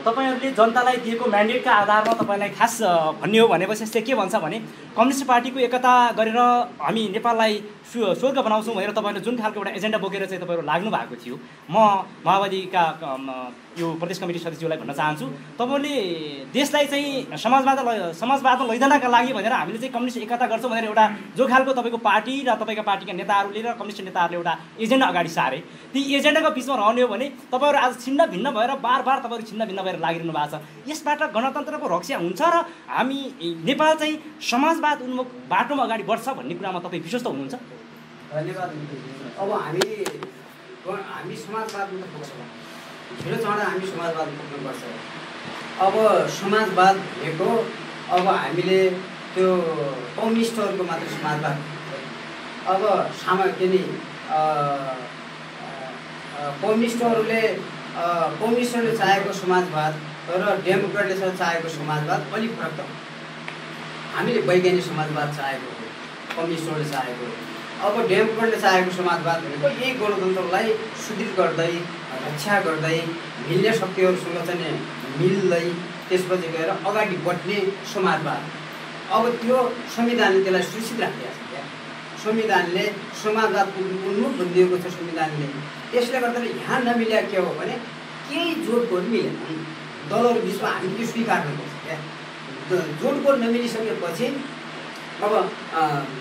तपाईँहरूले जनतालाई दिएको म्यान्डेटका आधारमा तपाईँलाई खास भन्ने हो भनेपछि यसले के भन्छ भने कम्युनिस्ट पार्टीको एकता गरेर हामी नेपाललाई स्वर्ग बनाउँछौँ भनेर तपाईँहरूले जुन खालको एउटा एजेन्डा बोकेर चाहिँ तपाईँहरू लाग्नु भएको थियो। म माओवादीका यो प्रदेश कमिटी सदस्यज्यूलाई भन्न चाहन्छु, तपाईँहरूले देशलाई चाहिँ समाजवादमा लैजानका लागि भनेर हामीले चाहिँ कम्युनिस्ट एकता गर्छौँ भनेर एउटा जो खालको तपाईँको पार्टी र तपाईँका पार्टीका नेताहरूले र कम्युनिस्ट नेताहरूले एउटा एजेन्डा अगाडि सारे, ती एजेन्डाको बिचमा रहने हो भने तपाईँहरू आज छिन्न भिन्न भएर बार तपाईँहरू छिन्न भिन्न भएर लागिरहनु भएको छ। यसबाट गणतन्त्रको रक्षा हुन्छ र हामी नेपाल चाहिँ समाजवाद उन्मुख बाटोमा अगाडि बढ्छ भन्ने कुरामा तपाईँ विश्वस्त हुनुहुन्छ? धन्यवाद। अब हामी समाजवादमा त पुग्छौँ, ढिलो चढ्दा हामी समाजवाद पुग्नुपर्छ। अब समाजवाद भनेको अब हामीले त्यो कम्युनिस्टहरूको मात्र समाजवाद, अब के नि कम्युनिस्टहरूले चाहेको समाजवाद र डेमोक्रेटले चाहेको समाजवाद अलिक फरक त। हामीले वैज्ञानिक समाजवाद चाहेको हो, कम्युनिस्टहरूले चाहेको हो। अब डेमोक्रेटले चाहेको समाजवाद भनेको यही गणतन्त्रलाई सुदृढ गर्दै, रक्षा गर्दै, मिल्ने शक्तिहरूसँग चाहिँ मिल्दै त्यसपछि गएर अगाडि बढ्ने समाजवाद। अब त्यो संविधानले त्यसलाई सुरक्षित राखिरहेको छ क्या, संविधानले समाजवाद उन्मुख भनिदिएको छ संविधानले। त्यसले गर्दा यहाँ नमिल्या के हो भने केही जोडतोड मिलेन, दलहरू बिचमा हामी त्यो स्वीकार गर्नुपर्छ क्या। जोडतोड नमिलिसकेपछि अब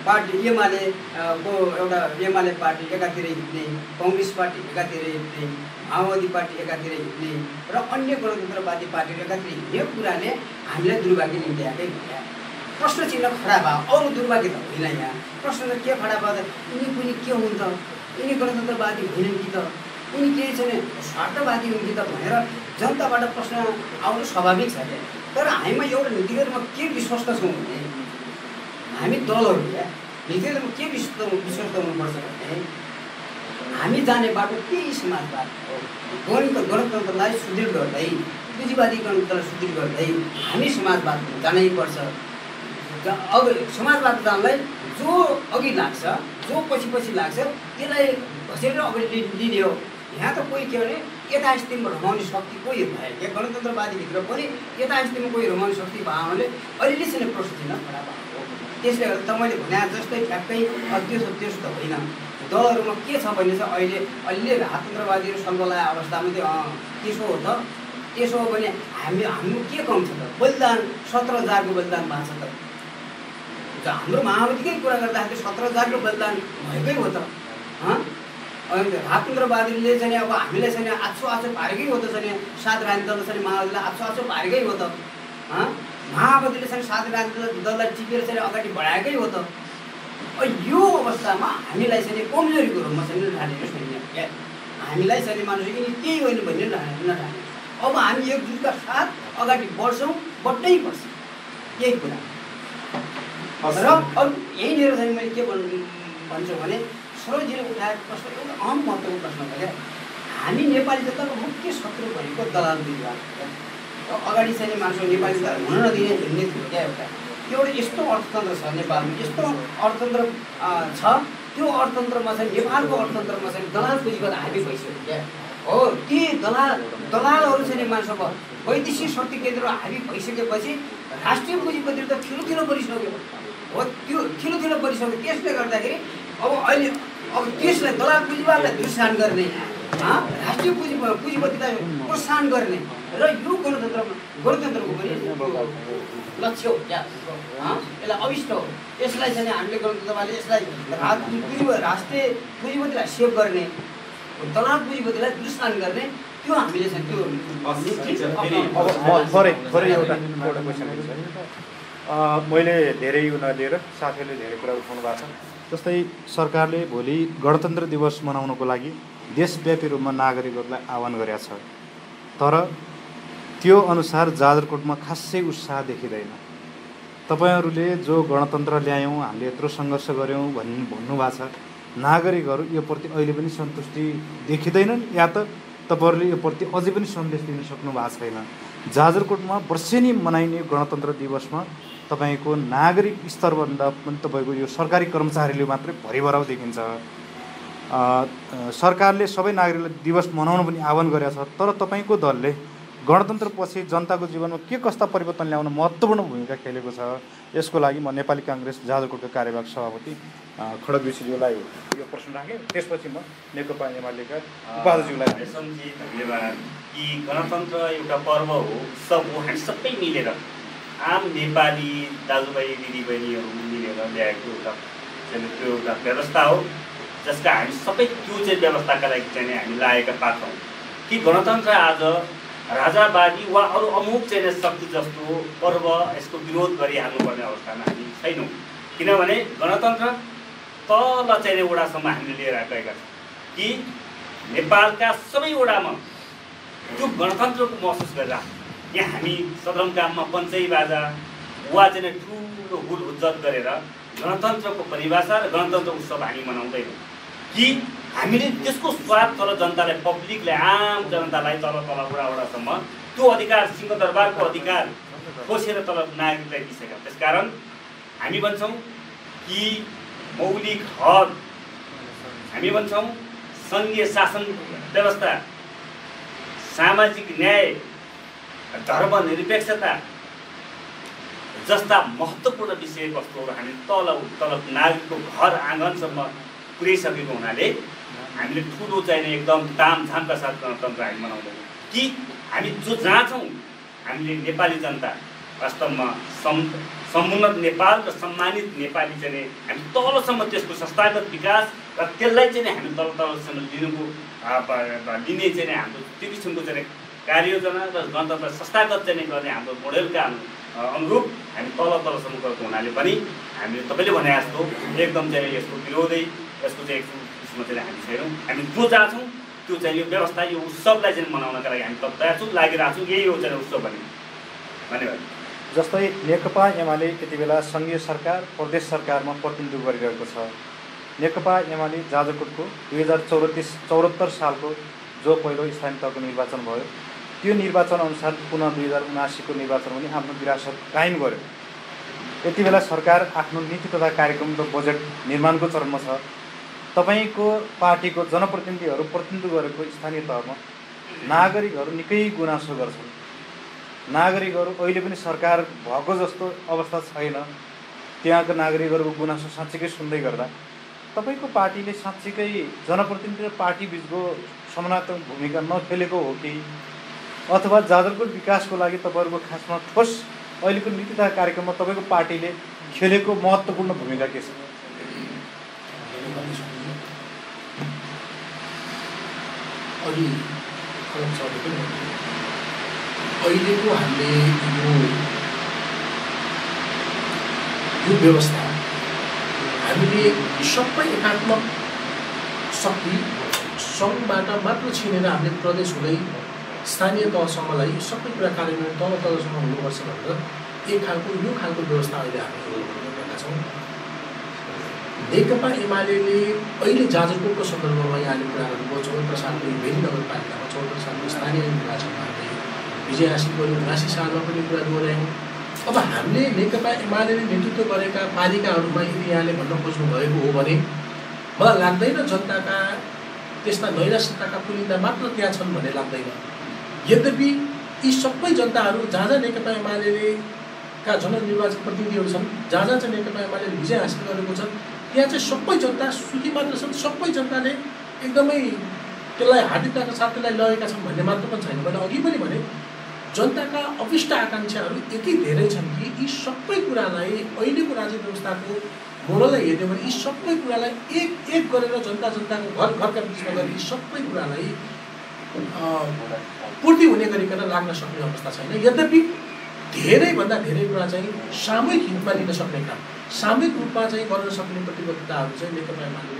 पार्टी एमालेको एउटा एमाले पार्टी एकातिर हिँड्ने, कङ्ग्रेस पार्टी एकातिर हिँड्ने, माओवादी पार्टी एकातिर हिँड्ने र अन्य गणतन्त्रवादी पार्टीहरू एकातिर हिँड्ने कुराले हामीलाई दुर्भाग्य ल्याएकै भयो। प्रश्न चिन्ह खडा भयो, अरू दुर्भाग्य त होइन। यहाँ प्रश्न त के खडा भयो त, यिनी पनि के हुन् त, यिनी गणतन्त्रवादी होइनन् कि त, यिनी केही छैन स्वार्थवादी हुन् कि त भनेर जनताबाट प्रश्न आउनु स्वाभाविक छ क्या। तर हामीमा एउटा नीतिगतमा के विश्वस्त छौँ भने हामी दलहरू क्या नीतिगतमा के विश्वस्त हुनुपर्छ भने हामी जाने बाटो त्यही समाजवाद हो। गणतन्त्रलाई सुदृढ गर्दै, पुँजीवादी गणतन्त्रलाई सुदृढ गर्दै हामी समाजवाद जानैपर्छ। अब समाजवाद जानलाई जो अघि लाग्छ, जो पछि लाग्छ त्यसलाई घसेर अगाडि लिने हो। यहाँ त कोही के भने यथास्थितिमा रमाउने शक्ति कोही भयो क्या गणतन्त्रवादीभित्र पनि यथास्थितिमा कोही रमाउने शक्ति भयो भने अलिअलि चाहिँ प्रश्न चिन्ह खडा भएको त्यसले गर्दा तपाईँले भने जस्तै ठ्याक्कै त्यसो त होइन दलहरूमा के छ भने चाहिँ अहिले राजतन्त्रवादीहरू सङ्घलाई अवस्थामा त्यसो हो त त्यसो हो भने हाम्रो के कम छ त बलिदान 17,000को बलिदान भएको छ त हाम्रो माओवादीकै कुरा गर्दाखेरि 17,000को बलिदान भएकै हो त राजतन्त्रवादीले चाहिँ अब हामीलाई चाहिँ आछो पारेकै हो त चाहिँ 7 राजनीतिक दल चाहिँ माओवादीलाई आछो पारेकै हो त माओवादीले चाहिँ 7 राजनीतिक दललाई टिपेर चाहिँ अगाडि बढाएकै हो त यो अवस्थामा हामीलाई चाहिँ कमजोरीको रूपमा चाहिँ ढालेको छैन क्या हामीलाई चाहिँ मान्छे केही होइन भन्ने नढाल्ने अब हामी एकजुटका साथ अगाडि बढ्छौँ बढ्नै पर्छ यही कुरा र अब यहीँनिर चाहिँ मैले के भन्छु भने सरोजीले उठाएको प्रश्न एउटा अहम महत्त्वपूर्ण प्रश्न हो क्या हामी नेपाली जनताको मुख्य शत्रु भनेको दलाल विवाद अगाडि चाहिँ मान्छे नेपाली जनता हुन नदिने हिँड्ने थियो क्या एउटा यस्तो अर्थतन्त्र छ नेपालमा यस्तो अर्थतन्त्र छ त्यो अर्थतन्त्रमा चाहिँ नेपालको अर्थतन्त्रमा चाहिँ दलाल पुँजीबाट हाबी भइसक्यो क्या हो ती दलालहरू चाहिँ मान्छेको वैदेशिक शक्ति केन्द्र हाबी भइसकेपछि राष्ट्रिय पुँजीपतिहरू त ठुलो परिसक्यो हो त्यो ठुलो परिसक्यो त्यसले गर्दाखेरि अब अहिले अब त्यसलाई दलाल पुँजीवादलाई दुस्सान गर्ने राष्ट्रिय पुँजीपतिलाई प्रोत्साहन गर्ने र यो गणतन्त्रको पनि लक्ष्य हो क्या यसलाई अविष्ट हो यसलाई चाहिँ हामीले गणतन्त्रवादले यसलाई राष्ट्रिय पुँजीपतिलाई सेभ गर्ने दलाल पुँजीपतिलाई दुस्सान गर्ने त्यो हामीले चाहिँ त्यो एउटा क्वेसन मैले धेरै नलिएर साथीहरूले धेरै कुरा उठाउनु भएको छ जस्तै सरकारले भोलि गणतन्त्र दिवस मनाउनको लागि देशव्यापी रूपमा नागरिकहरूलाई आह्वान गरेका छ तर त्यो अनुसार जाजरकोटमा खासै उत्साह देखिँदैन तपाईँहरूले जो गणतन्त्र ल्यायौँ हामीले यत्रो सङ्घर्ष गऱ्यौँ भन्नुभएको छ नागरिकहरू योप्रति अहिले पनि सन्तुष्टि देखिँदैनन् या त तपाईँहरूले योप्रति अझै पनि सन्देश दिन सक्नु भएको छैन जाजरकोटमा वर्षेनी मनाइने गणतन्त्र दिवसमा तपाईँको नागरिक स्तरभन्दा पनि तपाईँको यो सरकारी कर्मचारीले मात्रै भरिभराउ देखिन्छ सरकारले सबै नागरिकलाई दिवस मनाउन पनि आह्वान गरेको छ तर तपाईँको दलले गणतन्त्रपछि जनताको जीवनमा के कस्ता परिवर्तन ल्याउन महत्त्वपूर्ण भूमिका खेलेको छ यसको लागि म नेपाली काङ्ग्रेस जाजरकोटको कार्यवाहक सभापति खड्ग विषयज्यूलाई यो प्रश्न राखेँ त्यसपछि म नेकपा एमालेका उपाध्यक्षज्यूलाई धन्यवाद कि गणतन्त्र एउटा पर्व हो उत्सव हो हामी सबै मिलेर आम नेपाली दाजुभाइ दिदीबहिनीहरू मिलेर ल्याएको एउटा त्यो एउटा व्यवस्था हो जसका हामी सबै त्यो चाहिँ व्यवस्थाका लागि चाहिँ हामी लागेका पात्रौँ कि गणतन्त्र आज राजावादी वा अरू अमुक चाहिँ शक्ति जस्तो पर्व यसको विरोध गरिहाल्नुपर्ने अवस्थामा हामी छैनौँ किनभने गणतन्त्र तल चाहिँ वडासम्म हामीले लिएर गएका छौँ कि नेपालका सबै वडामा त्यो गणतन्त्रको महसुस गरेर यहाँ हामी सदरमुकाममा पञ्चै बाजा वा चाहिँ ठुलो हुल हुज्जत गरेर गणतन्त्रको परिभाषा र गणतन्त्र उत्सव हामी मनाउँदैनौँ कि हामीले त्यसको स्वाद तल जनतालाई पब्लिकलाई आम जनतालाई तल वडासम्म त्यो अधिकार सिंहदरबारको अधिकार खोसेर तल नागरिकलाई दिइसक्यो त्यसकारण हामी भन्छौँ कि मौलिक हक हामी भन्छौँ सङ्घीय शासन व्यवस्था सामाजिक न्याय धर्मनिरपेक्षता जस्ता महत्त्वपूर्ण विषयवस्तुहरू हामी तल नागरिकको घर आँगनसम्म पुर्याइसकेको हुनाले हामीले ठुलो चाहिने एकदम तामझामका साथ गणतन्त्र हामी मनाउँदैनौँ कि हामी जो जहाँ छौँ हामीले नेपाली जनता वास्तवमा समुन्नत नेपाल र सम्मानित नेपाली चाहिँ हामी तलसम्म त्यसको संस्थागत विकास र त्यसलाई चाहिँ हामी तलसम्म लिने चाहिँ हाम्रो त्यो किसिमको चाहिँ कार्ययोजना र गणतन्त्र संस्थागत चाहिँ गर्ने हाम्रो मोडेलका अनुरूप हामी तलसम्म गएको हुनाले पनि हामीले तपाईँले भने जस्तो एकदम चाहिँ यसको विरोधै यसको चाहिँ यसमा चाहिँ हामी छैनौँ हामी जो जहाँ छौँ त्यो चाहिँ यो व्यवस्था यो उत्सवलाई चाहिँ मनाउनका लागि हामी तयार छौँ लागिरहेको छौँ यही हो चाहिँ उत्सव भने धन्यवाद जस्तै नेकपा एमाले यति बेला सङ्घीय सरकार प्रदेश सरकारमा प्रतिनिधित्व गरिरहेको छ नेकपा एमाले जाजरकोटको 2074 सालको जो पहिलो स्थानीय तहको निर्वाचन भयो त्यो निर्वाचन अनुसार पुनः 2079को निर्वाचन पनि आफ्नो विरासत कायम गर्यो यति बेला सरकार आफ्नो नीति तथा कार्यक्रम र बजेट निर्माणको चरणमा छ तपाईँको पार्टीको जनप्रतिनिधिहरू प्रतिनिधित्व गरेको स्थानीय तहमा नागरिकहरू निकै गुनासो गर्छन्। नागरिकहरू अहिले पनि सरकार भएको जस्तो अवस्था छैन। त्यहाँको नागरिकहरूको गुनासो साँच्चीकै सुन्दै गर्दा तपाईँको पार्टीले साँच्चीकै जनप्रतिनिधि र पार्टी बिचको समानात्मक भूमिका नखेलेको हो कि अथवा जाजरकोट विकासको लागि तपाईँहरूको खासमा ठोस अहिलेको नीति तथा कार्यक्रममा तपाईँको पार्टीले खेलेको महत्त्वपूर्ण भूमिका के छ? अहिलेको हामीले यो व्यवस्था हामीले सबै एकात्मक शक्ति सङ्घबाट मात्र छिनेर हामीले प्रदेश हुँदै स्थानीय तहसम्मलाई सबै कुरा कार्यान्वयन तलसम्म हुनुपर्छ भनेर यो खालको व्यवस्था अहिले हामीले गरेका छौँ। नेकपा एमाले अहिले जाजरकोटको सन्दर्भमा यहाँले कुरा गर्नुभयो। 74 सालको भेरी नगरपालिकामा 74 सालको स्थानीय निर्वाचनमा हामीले विजय हासिल गर्यौँ। 79 सालमा पनि कुरा दोहोऱ्यायौँ। अब हामीले नेकपा एमाले नेतृत्व गरेका पालिकाहरूमा यदि यहाँले भन्न खोज्नु भएको हो भने मलाई लाग्दैन जनताका त्यस्ता नैराश्यताका पुलिन्दा मात्र त्यहाँ छन् भन्ने लाग्दैन। यद्यपि यी सबै जनताहरू जहाँ जहाँ नेकपा एमालेका जननिर्वाचित प्रतिनिधिहरू छन्, जहाँ जहाँ चाहिँ नेकपा एमाले विजय हासिल गरेको छन्, त्यहाँ चाहिँ सबै जनता सुखी मात्र छन्। सबै जनताले एकदमै त्यसलाई हार्दिकताका साथ त्यसलाई लगेका छन् भन्ने मात्र पनि छैन। मैले अघि पनि भने जनताका अभिष्ट आकाङ्क्षाहरू यति धेरै छन् कि यी सबै कुरालाई अहिलेको राज्य व्यवस्थाको मोडललाई हेर्यो भने यी सबै कुरालाई एक एक गरेर जनताको घरका बिचमा गएर यी सबै कुरालाई पूर्ति हुने गरिकन लाग्न सक्ने अवस्था छैन। यद्यपि धेरैभन्दा धेरै कुरा चाहिँ सामूहिक हितमा लिन सक्ने काम, सामूहिक रूपमा चाहिँ गर्न सक्ने प्रतिबद्धताहरू चाहिँ नेकपा एमाले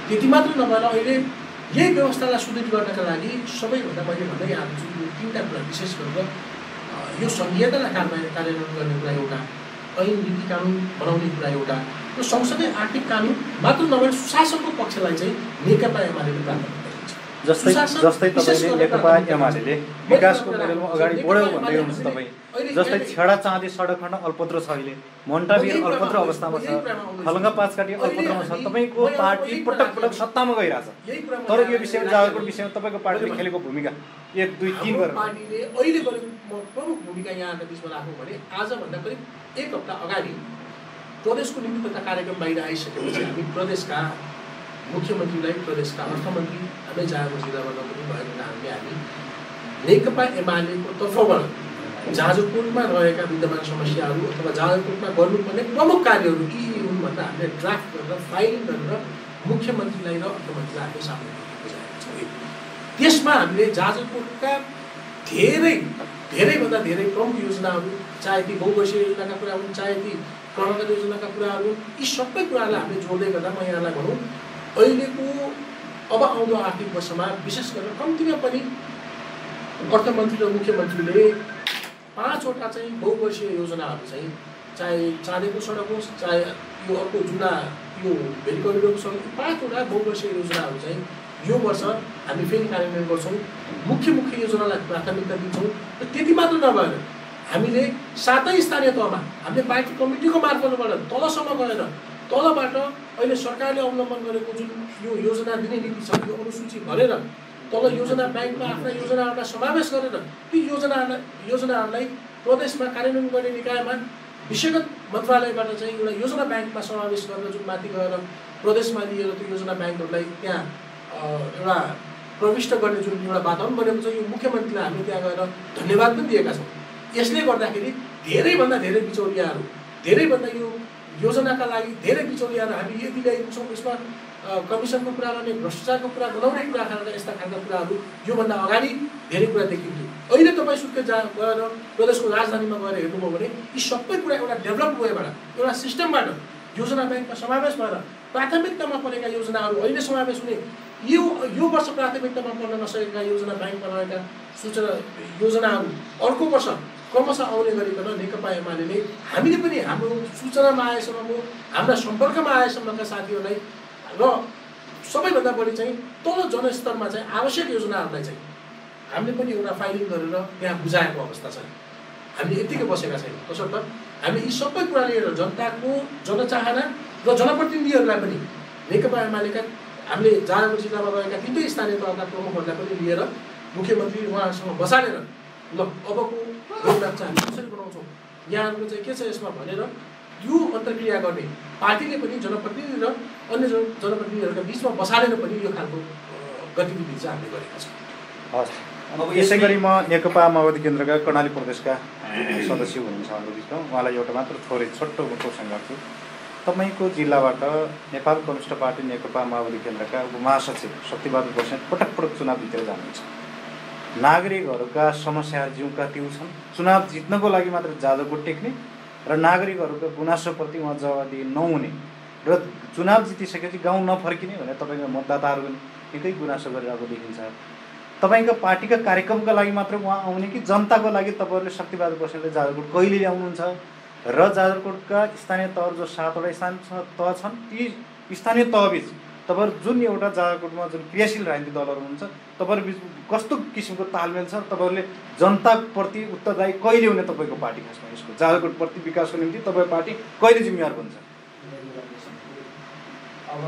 त्यति मात्र नभएर अहिले यही व्यवस्थालाई सुदृढ गर्नका लागि सबैभन्दा मैले भन्दै आएको छु यो 3टा कुरा विशेष गरेर यो संघीयतालाई कार्यान्वयन गर्ने कुरा एउटा, ऐन नीति कानुन बनाउने कुरा एउटा, र सँगसँगै आर्थिक कानुन मात्र नभएर सुशासनको पक्षलाई चाहिँ नेकपा एमाले प्राथमिकता दिन्छ। जस्तै तपाईँले नेकपा एमाले विकासको मोडेलमा अगाडि बढ्यो भन्दै हुनुहुन्छ। तपाईँ जस्तै छेडा चाँदी सडक खण्ड अल्पत्र छ, अहिले मोन्टाबिर अल्पत्र अवस्थामा छ, खलङ्गा पाँचकाटी अल्पत्रमा छ। तपाईँको पार्टी पटक पटक सत्तामा गइरहेछ, तर यो विषयमा जाजरकोट विषयमा तपाईँको पार्टीले खेलेको भूमिका 1 2 3 गरेर पार्टीले अहिले गरेको प्रमुख भूमिका यहाँका बिचमा राख्नु भने आजभन्दा करिब 1 हप्ता अगाडि प्रदेशको नीति तथा कार्यक्रम बाहिर आइसकेपछि हामी प्रदेशका मुख्यमन्त्रीलाई, प्रदेशका अर्थमन्त्री हामी जाजरकोट जिल्लामा नपुग्नु भएको कारणले हामी नेकपा एमालेको तर्फबाट जाजरकोटमा रहेका विद्यमान समस्याहरू अथवा जाजरकोटमा गर्नुपर्ने प्रमुख कार्यहरू के हुन् भनेर हामीले ड्राफ्ट गरेर फाइलिङ गरेर मुख्यमन्त्रीलाई र अर्थमन्त्रीलाई हामीले सामने बुझाएका छौँ। त्यसमा हामीले जाजरकोटका धेरैभन्दा धेरै प्रमुख योजनाहरू, चाहे ती बहुवर्षीय योजनाका कुरा हुन्, चाहे ती कर्मकार योजनाका कुराहरू, यी सबै कुराहरूलाई हामीले जोड्दै गर्दा म यहाँलाई भनौँ अहिलेको अब आउँदो आर्थिक वर्षमा विशेष गरेर कम्तीमा पनि अर्थमन्त्री र मुख्यमन्त्रीले 5वटा चाहिँ बहुवर्षीय योजनाहरू चाहिँ, चाहे चाँदेको सडक होस्, चाहे यो अर्को जुना यो भेरी करिडोरको सडक, 5वटा बहुवर्षीय योजनाहरू चाहिँ यो वर्ष हामी फेरि कार्यान्वयन गर्छौँ। मुख्य योजनालाई प्राथमिकता दिन्छौँ। र त्यति मात्र नभएर हामीले 7 स्थानीय तहमा हामीले पार्टी कमिटीको मार्फतबाट तलसम्म गएर तलबाट अहिले सरकारले अवलम्बन गरेको जुन यो योजना दिने नीति छ यो अनुसूची भरेर तल योजना ब्याङ्कमा आफ्ना योजनाहरूलाई समावेश गरेर ती योजनाहरूलाई प्रदेशमा कार्यान्वयन गर्ने निकायमा विषयगत मन्त्रालयबाट चाहिँ एउटा योजना ब्याङ्कमा समावेश गरेर जुन माथि गएर प्रदेशमा लिएर त्यो योजना ब्याङ्कहरूलाई त्यहाँ एउटा प्रविष्ट गर्ने जुन एउटा वातावरण बनेको छ, यो मुख्यमन्त्रीलाई हामीले त्यहाँ गएर धन्यवाद पनि दिएका छौँ। यसले गर्दाखेरि धेरैभन्दा धेरै बिचौलियाहरू, धेरैभन्दा यो योजनाका लागि धेरै बिचौलियाहरू हामी यदि ल्याएको छौँ। यसमा कमिसनको कुरा गर्ने, भ्रष्टाचारको कुरा गराउने कुरा खालका यस्ता खालका कुराहरू योभन्दा अगाडि धेरै कुरा देखिन्थ्यो। अहिले तपाईँ सुत्केत गएर प्रदेशको राजधानीमा गएर हेर्नुभयो भने यी सबै कुरा एउटा डेभलप वेबाट, एउटा सिस्टमबाट योजना ब्याङ्कमा समावेश भएर प्राथमिकतामा परेका योजनाहरू अहिले समावेश हुने, यो वर्ष प्राथमिकतामा पर्न नसकेका योजना ब्याङ्कमा रहेका सूचना योजनाहरू अर्को वर्ष क्रमशः आउने गरिकन नेकपा एमाले हामीले पनि हाम्रो सूचनामा आएसम्मको, हाम्रा सम्पर्कमा आएसम्मका साथीहरूलाई र सबैभन्दा बढी चाहिँ तल जनस्तरमा चाहिँ आवश्यक योजनाहरूलाई चाहिँ हामीले पनि एउटा फाइलिङ गरेर त्यहाँ बुझाएको अवस्था छ। हामीले यत्तिकै बसेका छैनौँ। तसर्थ हामीले यी सबै कुरा लिएर जनताको जनचाहना र र जनप्रतिनिधिहरूलाई पनि नेकपा एमालेका हामीले जाजरकोट जिल्लामा रहेका 3 स्थानीय तहका प्रमुखहरूलाई पनि लिएर मुख्यमन्त्री उहाँसँग बसालेर ल अबको रोडम्याप चाहिँ हामी कसरी बनाउँछौँ, यहाँहरूको चाहिँ के छ यसमा भनेर यो अन्तर्क्रिया गर्ने पार्टीले पनि जनप्रतिनिधि र अन्य जनप्रतिनिधिहरूका बिचमा बसालेर पनि यो खालको गतिविधि चाहिँ हामीले गरेका छौँ। हस्, अब यसै गरी म नेकपा माओवादी केन्द्रका कर्णाली प्रदेशका सदस्य हुनुहुन्छ हाम्रो बिचमा, उहाँलाई एउटा मात्र थोरै छोटो क्वेसन गर्छु। तपाईँको जिल्लाबाट नेपाल कम्युनिस्ट पार्टी नेकपा माओवादी केन्द्रका उपमहासचिव शक्तिबहादुर बस्नेत पटक पटक चुनाव जितेर जानुहुन्छ। नागरिकहरूका समस्याहरू जिउका तिउ छन्, चुनाव जित्नको लागि मात्र जाजरकोट टेक्ने र नागरिकहरूको गुनासोप्रति उहाँ जवाबदेही नहुने र चुनाव जितिसकेपछि गाउँ नफर्किने भनेर तपाईँको मतदाताहरू पनि निकै गुनासो गरिरहेको देखिन्छ। तपाईँको पार्टीका कार्यक्रमका लागि मात्र उहाँ आउने कि जनताको लागि तपाईँहरूले शक्तिबहादुर बस्नेतले जाजरकोट कहिले ल्याउनुहुन्छ र जाजरकोटका स्थानीय तहहरू जो 7वटा स्थानीय तह छन् ती स्थानीय तहबीच तपाईँहरू जुन एउटा जाजरकोटमा जुन क्रियाशील राजनीतिक दलहरू हुनुहुन्छ तपाईँहरू बिच कस्तो किसिमको तालमेल छ, तपाईँहरूले जनताप्रति उत्तरदायी कहिले हुने तपाईँको पार्टी खासमा यसको जाजरकोटप्रति विकासको निम्ति तपाईँ पार्टी कहिले जिम्मेवार बन्छ? अब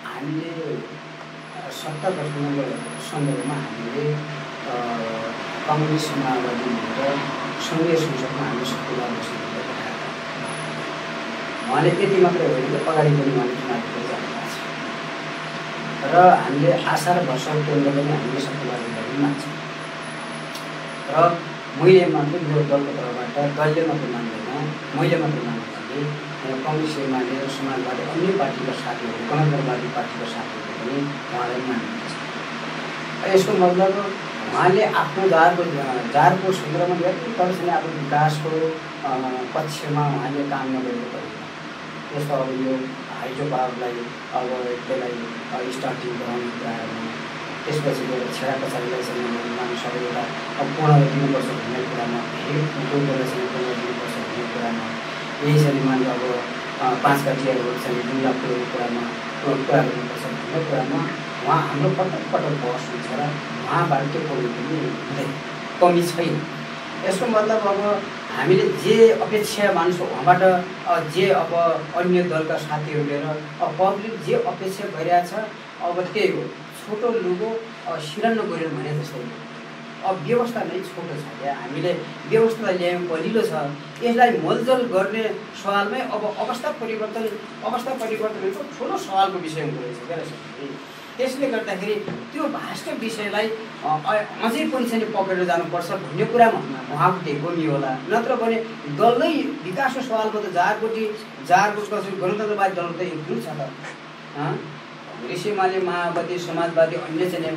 हामीले सत्ता गठबन्धनको सन्दर्भमा हामीले कम्युनिस्ट माओवादी भनेर सङ्घीय संसदमा हामीले शक्तिबहादुर बस्नेतलाई पठाएका। उहाँले यति मात्रै होइन कि अगाडि पनि उहाँले चुनाव जितेर जानुभएको छ र हामीले आशा र भरोसा केन्द्र पनि हामीले शक्तिबहादुरलाई पनि मान्छौँ र मैले मात्र यो दलको तर्फबाट दलले मात्रै मान्दैन, मैले मात्रै मान्दैन कि कम्युनिस्ट एमाले र समाजवादी अन्य पार्टीका साथीहरू गणतन्त्रवादी पार्टीका साथीहरू पनि उहाँलाई मान्नुहुन्छ। यसको मतलब उहाँले आफ्नो जारको सन्दर्भमा व्यक्ति तरसँग अब विकासको पक्षमा उहाँले काम नगरेको पनि जस्तो अब यो हाइड्रो पावरलाई अब त्यसलाई स्टार्टिङ गराउने कुराहरू, त्यसपछि गएर छेडा पछाडिलाई चाहिँ निर्माण सबै एउटा पूर्ण दिनुपर्छ भन्ने कुरामा, धेरै उद्योगहरूलाई चाहिँ पूर्ण दिनुपर्छ भन्ने कुरामा, यही चाहिँ मान्छे अब 5 काटियाहरू चाहिँ 2 लाख करोडको कुरामा कुरा गर्नुपर्छ भन्ने कुरामा उहाँ हाम्रो पटक पटक बहस हुन्छ र उहाँबाट त्यो कमी पनि हुँदैन, कमी छैन। यसको मतलब अब हामीले जे अपेक्षा मान्छौँ उहाँबाट, जे अब अन्य दलका साथीहरू लिएर अब पब्लिक जे अपेक्षा गरिरहेछ अब त्यही हो, छोटो लुगो सिरान्न गऱ्यो भने जस्तो अब व्यवस्था नै छोटो छ। क्या हामीले व्यवस्था ल्यायौँ बलिलो छ, यसलाई मोलजल गर्ने सवालमै अब अवस्था परिवर्तनको ठुलो सवालको विषयमा गएको छ क्या। त्यसले गर्दाखेरि त्यो भाष्ट विषयलाई अझै पनि चाहिँ पक्रेर जानुपर्छ भन्ने कुरामा उहाँको त्यही कमी होला। नत्र भने दलै विकासको सवालको त जारकोटको गणतन्त्रवादी दल त एकजुट छ त। कङ्ग्रेस एमाले माओवादी समाजवादी अन्य चाहिँ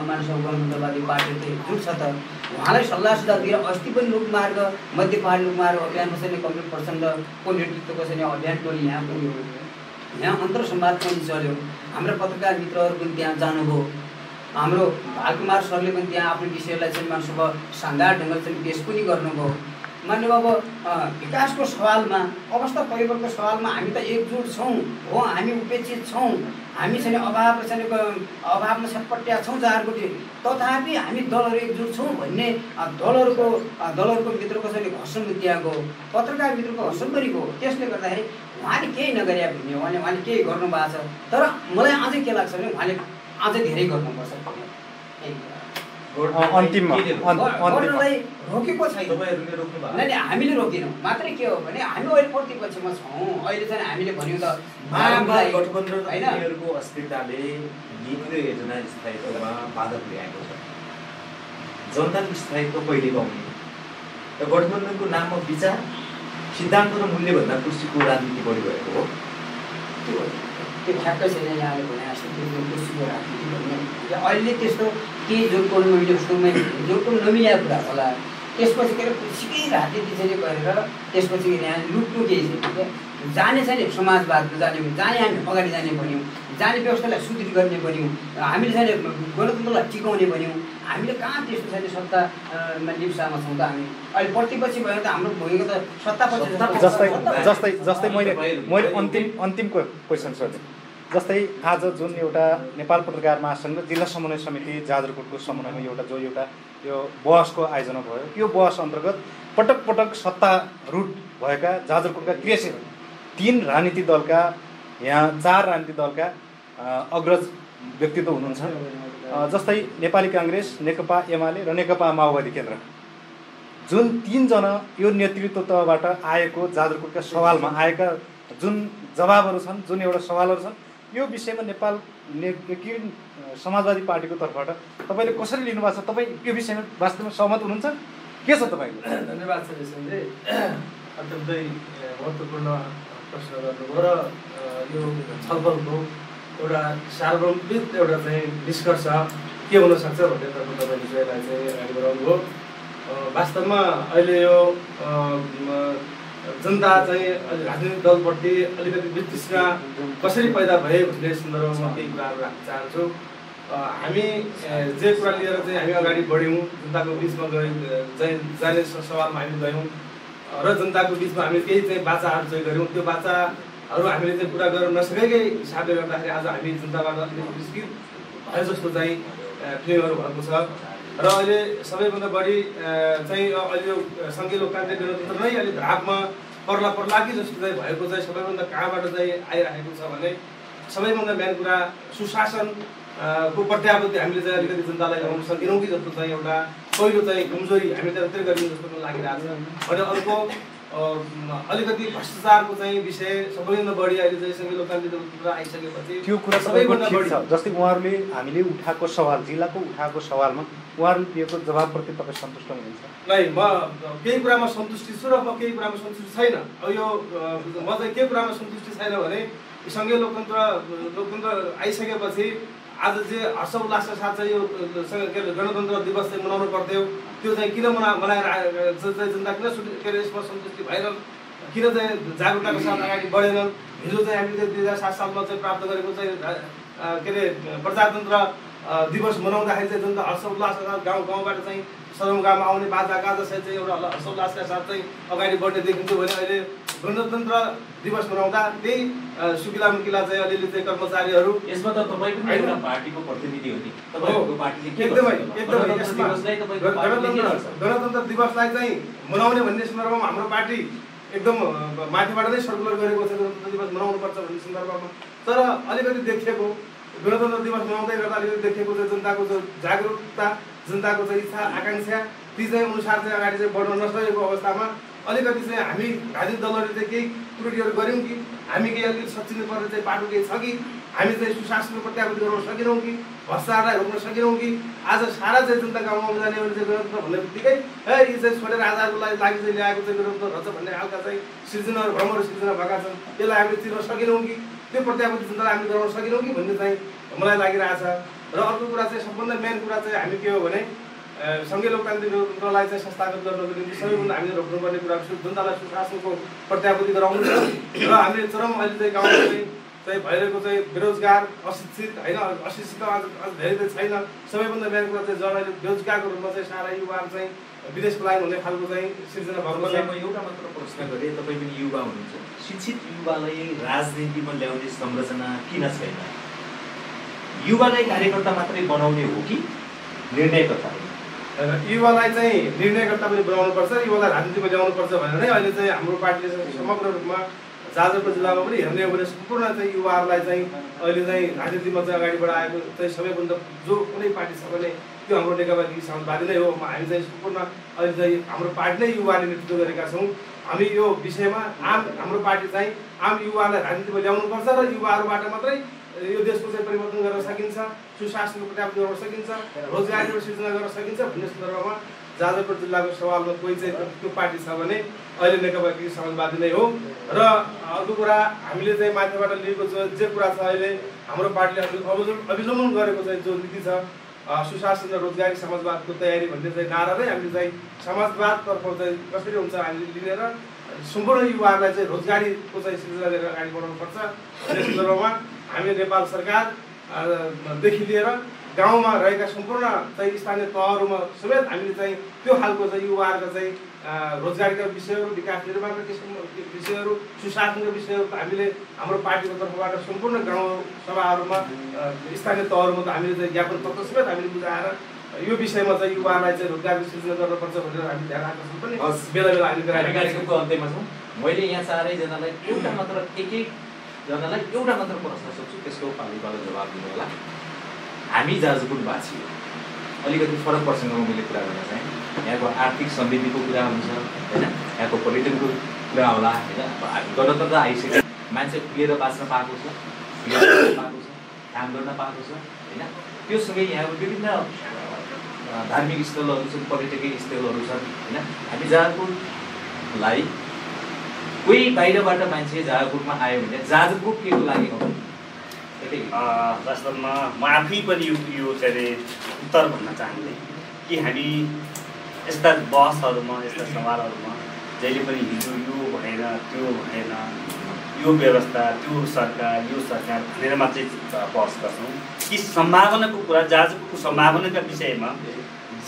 मानिसहरू गणतन्त्रवादी पार्टी त एकजुट छ त। उहाँलाई सल्लाह सुझाव दिएर अस्ति पनि लोकमार्ग मध्य पहाड लोकमार्ग अभियानको चाहिँ कमरेड प्रचण्डको नेतृत्वको चाहिँ अभियान टोली यहाँ पनि हो, यहाँ अन्तर संवाद पनि चल्यो। हाम्रो पत्रकार मित्रहरू पनि त्यहाँ जानुभयो, हाम्रो भालकुमार सरले पनि त्यहाँ आफ्नो विषयलाई चाहिँ मान्छेको शानदार ढङ्गले चाहिँ पेस पनि गर्नुभयो। मान्नु अब विकासको सवालमा, अवस्था परिवर्तनको सवालमा हामी त एकजुट छौँ हो, हामी उपेक्षित छौँ, हामी चाहिँ अभावमा छटपट्या छौँ जारकोटी, तथापि हामी दलहरू एकजुट छौँ भन्ने दलहरूको मित्रको चाहिँ घर्षण त्यहाँको पत्रकार मित्रको घर्षण गरेको। त्यसले गर्दाखेरि उहाँले केही नगरे भन्ने उहाँले केही गर्नुभएको छ, तर मलाई अझै के लाग्छ भने उहाँले अझै धेरै गर्नुपर्छ। गर्नलाई रोकेको छैन, हामीले रोकेनौँ मात्रै। के हो भने हामी अहिले प्रतिपक्षमा छौँ। अहिले चाहिँ हामीले भन्यौँ त गठबन्धनको अस्थिरताले नीति र योजना स्थायित्वमा बाधा पुर्याएको छ। जनताको स्थायित्व कहिले पाउने र गठबन्धनको नाममा विचार सिद्धान्त र मूल्यभन्दा कुर्सीको राजनीति बढी भएको हो। त्यो ठ्याक्कै छैन यहाँले भने जस्तो त्यो कुर्सीको राजनीति भन्ने अहिले त्यस्तो केही जोडको नमिलेको कुरा होला। त्यसपछि के अरे कुर्सीकै राजनीति चाहिँ गरेर त्यसपछि यहाँ लुट्नु केही छैन क्या। जाने छैन समाजवादको जाने हामी अगाडि जाने भन्यौँ, जाने व्यवस्थालाई सुदृढ गर्ने भन्यौँ, हामीले चाहिँ गणतन्त्रलाई टिकाउने भन्यौँ। हामीले कहाँ त्यस्तो छैन सत्तामा लिप्सामा छौँ त हामी। अहिले प्रतिपक्षी भयो त हाम्रो भइगयो त सत्तापछि। जस्तै मैले अन्तिम क्वेसन सोधेँ। जस्तै आज जुन एउटा नेपाल पत्रकार महासङ्घ जिल्ला समन्वय समिति जाजरकोटको समन्वयमा एउटा यो बहसको आयोजना भयो, यो बहस अन्तर्गत पटक पटक सत्तारूढ भएका जाजरकोटका क्रियाशील 3 राजनीतिक दलका यहाँ 4 राजनीतिक दलका अग्रज व्यक्तित्व हुनुहुन्छ, जस्तै नेपाली काङ्ग्रेस, नेकपा एमाले र नेकपा माओवादी केन्द्र, जुन 3 जना यो नेतृत्वबाट आएको जाजरकोटका सवालमा आएका जुन जवाबहरू छन्, जुन एउटा सवालहरू छन्, यो विषयमा नेपाल समाजवादी पार्टीको तर्फबाट तपाईँले कसरी लिनुभएको छ? तपाईँ यो विषयमा वास्तवमा सहमत हुनुहुन्छ? के छ तपाईँको? धन्यवाद छ रेशमले, अत्यन्तै महत्त्वपूर्ण प्रश्न गर्नुभयो र यो छलफलको एउटा सार्वभौमिक एउटा चाहिँ निष्कर्ष के हुनसक्छ भन्नेतर्फ तपाईँ विषयलाई चाहिँ अगाडि बढाउनुभयो। वास्तवमा अहिले यो जनता चाहिँ राजनीतिक दलप्रति अलिकति वितृष्णा कसरी पैदा भयो भन्ने सन्दर्भमा केही कुराहरू राख्न चाहन्छु। हामी जे कुरा लिएर चाहिँ हामी अगाडि बढ्यौँ, जनताको बिचमा जाने सवालमा हामी गयौँ र जनताको बिचमा हामीले केही चाहिँ बाचाहरू चाहिँ गऱ्यौँ। त्यो बाचाहरू हामीले चाहिँ पुरा गर्न नसकेकै हिसाबले गर्दाखेरि आज हामी जनताबाट अलिकति विस्कृत भयो जस्तो चाहिँ फिलिङहरू भएको छ र अहिले सबैभन्दा बढी चाहिँ अहिले यो सङ्घीय लोकतान्त्रिक गणतन्त्र नै अहिले धापमा पर्ला कि जस्तो चाहिँ भएको चाहिँ सबैभन्दा कहाँबाट चाहिँ आइरहेको छ भने सबैभन्दा मेन कुरा सुशासन को प्रत्याभूति हामीले चाहिँ अलिकति जनतालाई ल्याउन सकेनौँ कि जस्तो चाहिँ एउटा पहिलो चाहिँ कमजोरी हामीले चाहिँ गरिदिनु जस्तो पनि लागिरहेको छ। अनि अर्को अलिकति भ्रष्टाचारको चाहिँ विषय सबैभन्दा बढी अहिले चाहिँ सङ्घीय लोकतान्त्रिक गणतन्त्र आइसकेपछि त्यो कुरा सबैभन्दा बढी छ। जस्तै उहाँहरूले हामीले उठाएको सवाल, जिल्लाको उठाएको सवालमा उहाँहरूले दिएको जवाबप्रति तपाईँ सन्तुष्ट हुनुहुन्छ? नै, म केही कुरामा सन्तुष्टि छु र म केही कुरामा सन्तुष्टि छैन। अब यो म चाहिँ के कुरामा सन्तुष्टि छैन भने सङ्घीय लोकतन्त्र आइसकेपछि आज जे हर्ष उल्लासका साथ चाहिँ यो गणतन्त्र दिवस चाहिँ मनाउनु पर्थ्यो, त्यो चाहिँ किन मनाएर जनता किन के अरे यसमा सन्तुष्टि भएनन्, किन चाहिँ जागरुकताको साथ अगाडि बढेनन्? हिजो चाहिँ हामीले 2007 सालमा चाहिँ प्राप्त गरेको चाहिँ के अरे प्रजातन्त्र दिवस मनाउँदाखेरि चाहिँ जनता हर्ष उल्लासका साथ गाउँबाट चाहिँ सदरमुकाममा आउने बाजागाजा सहित चाहिँ एउटा हर्ष उल्लासका साथ चाहिँ अगाडि बढ्ने देखिन्थ्यो भने अहिले गणतन्त्र दिवस मनाउँदा त्यही सुकिला मुकिला चाहिँ अलिअलि चाहिँ कर्मचारीहरू यसमा त तपाईँ पनि एउटा पार्टीको प्रतिनिधि हो नि, तपाईँको पार्टीले के एकदमै गणतन्त्र दिवसलाई चाहिँ मनाउने भन्ने सन्दर्भमा हाम्रो पार्टी एकदम माथिबाट नै सर्कुलर गरेको छ गणतन्त्र दिवस मनाउनुपर्छ भन्ने सन्दर्भमा। तर अलिकति देखिएको गणतन्त्र दिवस मनाउँदै गर्दा अलिकति देखिएको चाहिँ जनताको जो जागरुकता, जनताको चाहिँ इच्छा आकाङ्क्षा ती चाहिँ अनुसार चाहिँ अगाडि चाहिँ बढ्न नसकेको अवस्थामा अलिकति चाहिँ हामी राजनीतिक दलहरूले चाहिँ केही त्रुटिहरू गऱ्यौँ कि हामी केही अलिकति सचिनु पर्ने चाहिँ बाटो केही छ कि हामी चाहिँ सुशासनको प्रत्याभूति गर्न सकेनौँ कि भ्रष्टाचारलाई रोक्न सकेनौँ कि आज सारा चाहिँ जनता गाउँमा जाने भने चाहिँ गणतन्त्र भन्ने बित्तिकै यी चाहिँ छोडेर आजको लागि चाहिँ ल्याएको चाहिँ गणतन्त्र रहेछ भन्ने खालका चाहिँ सृजनाहरू भ्रमहरू सृजना भएका छन्, त्यसलाई हामीले चिर्न सकेनौँ कि त्यो प्रत्याभूति जनतालाई हामीले गराउन सकेनौँ कि भन्ने चाहिँ मलाई लागिरहेछ। र अर्को कुरा चाहिँ सबभन्दा मेन कुरा चाहिँ हामी के हो भने सङ्घीय लोकतान्त्रिक गणतन्त्रलाई चाहिँ संस्थागत गर्नको निम्ति सबैभन्दा हामीले रोक्नुपर्ने कुरा जनतालाई सुशासनको प्रत्याभूति गराउनु छ। र हामीले चरम अहिले चाहिँ गाउँमा चाहिँ भइरहेको चाहिँ बेरोजगार, अशिक्षित होइन, अशिक्षित आज धेरै चाहिँ छैन, सबैभन्दा मेन कुरा चाहिँ जब अहिले बेरोजगारको रूपमा चाहिँ सारा युवाहरू चाहिँ विदेश पलायन हुने खालको चाहिँ सिर्जना भएको छ। म एउटा मात्र प्रश्न गरेँ, तपाईँ पनि युवा हुनुहुन्छ, शिक्षित युवालाई राजनीतिमा ल्याउने संरचना किन छैन? युवालाई कार्यकर्ता मात्रै बनाउने हो कि निर्णयकर्ता? युवालाई चाहिँ निर्णयकर्ता पनि बनाउनुपर्छ, युवालाई राजनीतिमा ल्याउनुपर्छ भनेर नै अहिले चाहिँ हाम्रो पार्टीले समग्र रूपमा जाजरकोट जिल्लामा पनि हेर्ने हो भने सम्पूर्ण चाहिँ युवाहरूलाई चाहिँ अहिले चाहिँ राजनीतिमा चाहिँ अगाडि बढाएको चाहिँ सबैभन्दा जो कुनै पार्टी छ भने त्यो हाम्रो नेकपा समाजवादी नै हो। हामी चाहिँ सम्पूर्ण अहिले चाहिँ हाम्रो पार्टी नै युवाले नेतृत्व गरेका छौँ। हामी यो विषयमा हाम्रो पार्टी चाहिँ आम युवालाई राजनीतिमा ल्याउनुपर्छ र युवाहरूबाट मात्रै यो देशको चाहिँ परिवर्तन गर्न सकिन्छ, सुशासनको प्रत्याभूति गर्न सकिन्छ, रोजगारीको सृजना गर्न सकिन्छ भन्ने सन्दर्भमा जाजरकोट जिल्लाको सवालमा कोही चाहिँ त्यो पार्टी छ भने अहिले नेकपा समाजवादी नै हो। र अर्को कुरा हामीले चाहिँ माथिबाट लिएको जे कुरा छ अहिले हाम्रो पार्टीले अवलम्बन गरेको चाहिँ जो नीति छ सुशासन र रोजगारी समाजवादको तयारी भन्ने चाहिँ नारा नै हामीले चाहिँ समाजवादतर्फ चाहिँ कसरी हुन्छ हामीले लिएर सम्पूर्ण युवाहरूलाई चाहिँ रोजगारीको चाहिँ सृजना गरेर अगाडि बढाउनुपर्छ भन्ने सन्दर्भमा हामी नेपाल सरकारदेखि लिएर गाउँमा रहेका सम्पूर्ण चाहिँ स्थानीय तहहरूमा समेत हामीले चाहिँ त्यो खालको चाहिँ युवाहरूको चाहिँ रोजगारीका विषयहरू, विकास निर्माणका विषयहरू, सुशासनका विषयहरू हामीले हाम्रो पार्टीको तर्फबाट सम्पूर्ण गाउँ सभाहरूमा स्थानीय तहहरूमा त हामीले चाहिँ ज्ञापन पत्र समेत हामीले बुझाएर यो विषयमा चाहिँ युवाहरूलाई चाहिँ रोजगारी सृजना गर्नुपर्छ भनेर हामी ध्यान आकर्षण पनि बेला बेला हामी कार्यक्रमको अन्त्यमा छौँ। मैले यहाँ चारैजनालाई एउटा मात्र एक-एकजनालाई एउटा मात्र प्रश्न सोध्छु, त्यसको पालिबाट जवाब दिनु होला। हामी जाजरकोटवासी अलिकति फरक प्रसङ्गमा मैले कुरा गर्न चाहेँ। यहाँको आर्थिक समृद्धिको कुरा हुन्छ होइन, यहाँको पर्यटनको कुरा होला होइन। हामी गणतन्त्र आइसक्यो, मान्छे खुलेर बाँच्न पाएको छ, काम गर्न पाएको छ होइन। त्योसँगै यहाँको विभिन्न धार्मिक स्थलहरू छन्, पर्यटकीय स्थलहरू छन् होइन। हामी जाजरकोटलाई कोही बाहिरबाट मान्छे जाजरकोटमा आयो भने जाजरकोट के को लागि हो? वास्तवमा म आफै पनि यो चाहिँ उत्तर भन्न चाहन्थेँ कि हामी यस्ता बहसहरूमा, यस्ता सवालहरूमा जहिले पनि हिजो यो भएन, त्यो भएन, यो व्यवस्था, त्यो सरकार, यो सरकार भनेर मात्रै बहस गर्छौँ कि सम्भावनाको कुरा, जाजरकोटको सम्भावनाका विषयमा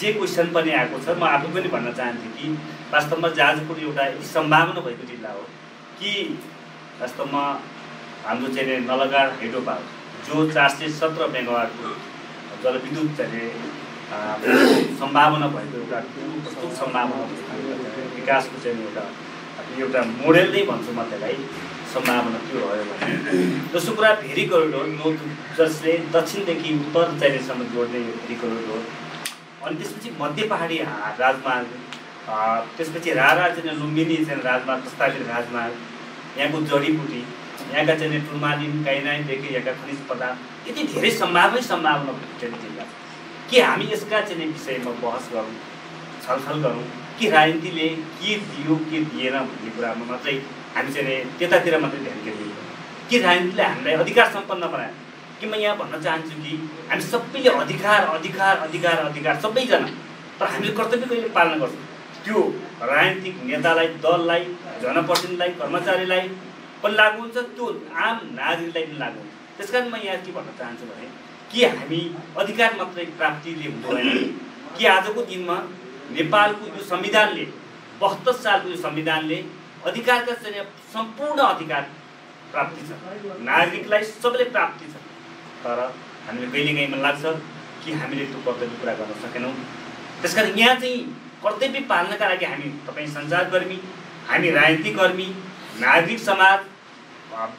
जे क्वेसन पनि आएको छ, म आफै पनि भन्न चाहन्थेँ कि वास्तवमा जाजरकोट एउटा यति सम्भावना भएको जिल्ला हो कि वास्तवमा हाम्रो चाहिँ नलगाड हाइड्रो पावर जो 417 मेगावाटको जलविद्युत चाहिँ सम्भावना भएको एउटा ठुलो सम्भावना विकासको चाहिँ एउटा मोडेल नै भन्छु म त्यसलाई। सम्भावना त्यो रह्यो भने दोस्रो कुरा भेरी करिडोर, जसले दक्षिणदेखि उत्तर चाहिनेसम्म जोड्ने यो भेरी करिडोर, अनि त्यसपछि मध्य पहाडी राजमार्ग, त्यसपछि रारा चाहिँ लुम्बिनी चाहिँ राजमार्ग, प्रस्तावित राजमार्ग, यहाँको जडीबुटी, यहाँका चाहिँ टुर्मालिन काइनाइनदेखि यहाँका खनिज पदार्थ, यति धेरै सम्भावना चाहिँ जिल्ला कि हामी यसका चाहिँ विषयमा बहस गरौँ, छलफल गरौँ कि राजनीतिले के दियो के दिएन भन्ने कुरामा मात्रै हामी चाहिँ त्यतातिर मात्रै ध्यान केन्द्रित कि राजनीतिले हामीलाई अधिकार सम्पन्न बनायो। कि म यहाँ भन्न चाहन्छु कि हामी सबैले अधिकार अधिकार अधिकार अधिकार सबैजना, तर हामीले कर्तव्य कहिले पालना गर्छौँ? त्यो राजनीतिक नेतालाई, दललाई, जनप्रतिनिधिलाई, कर्मचारीलाई पनि लागु हुन्छ, त्यो आम नागरिकलाई पनि लागु हुन्छ। त्यस कारण म यहाँ के भन्न चाहन्छु भने कि हामी अधिकार मात्रै प्राप्तिले हुँदैन कि आजको दिनमा नेपालको यो संविधानले 72 सालको यो संविधानले अधिकारका चाहिँ सम्पूर्ण अधिकार प्राप्ति छ, नागरिकलाई सबैले प्राप्ति छ। तर हामीले कहिलेकाहीँ मन लाग्छ कि हामीले त्यो कर्तव्य पुरा गर्न सकेनौँ। त्यसकारण यहाँ चाहिँ कर्तव्य पाल्नका लागि हामी तपाईँ सञ्चारकर्मी, हामी राजनीतिकर्मी, नागरिक समाज,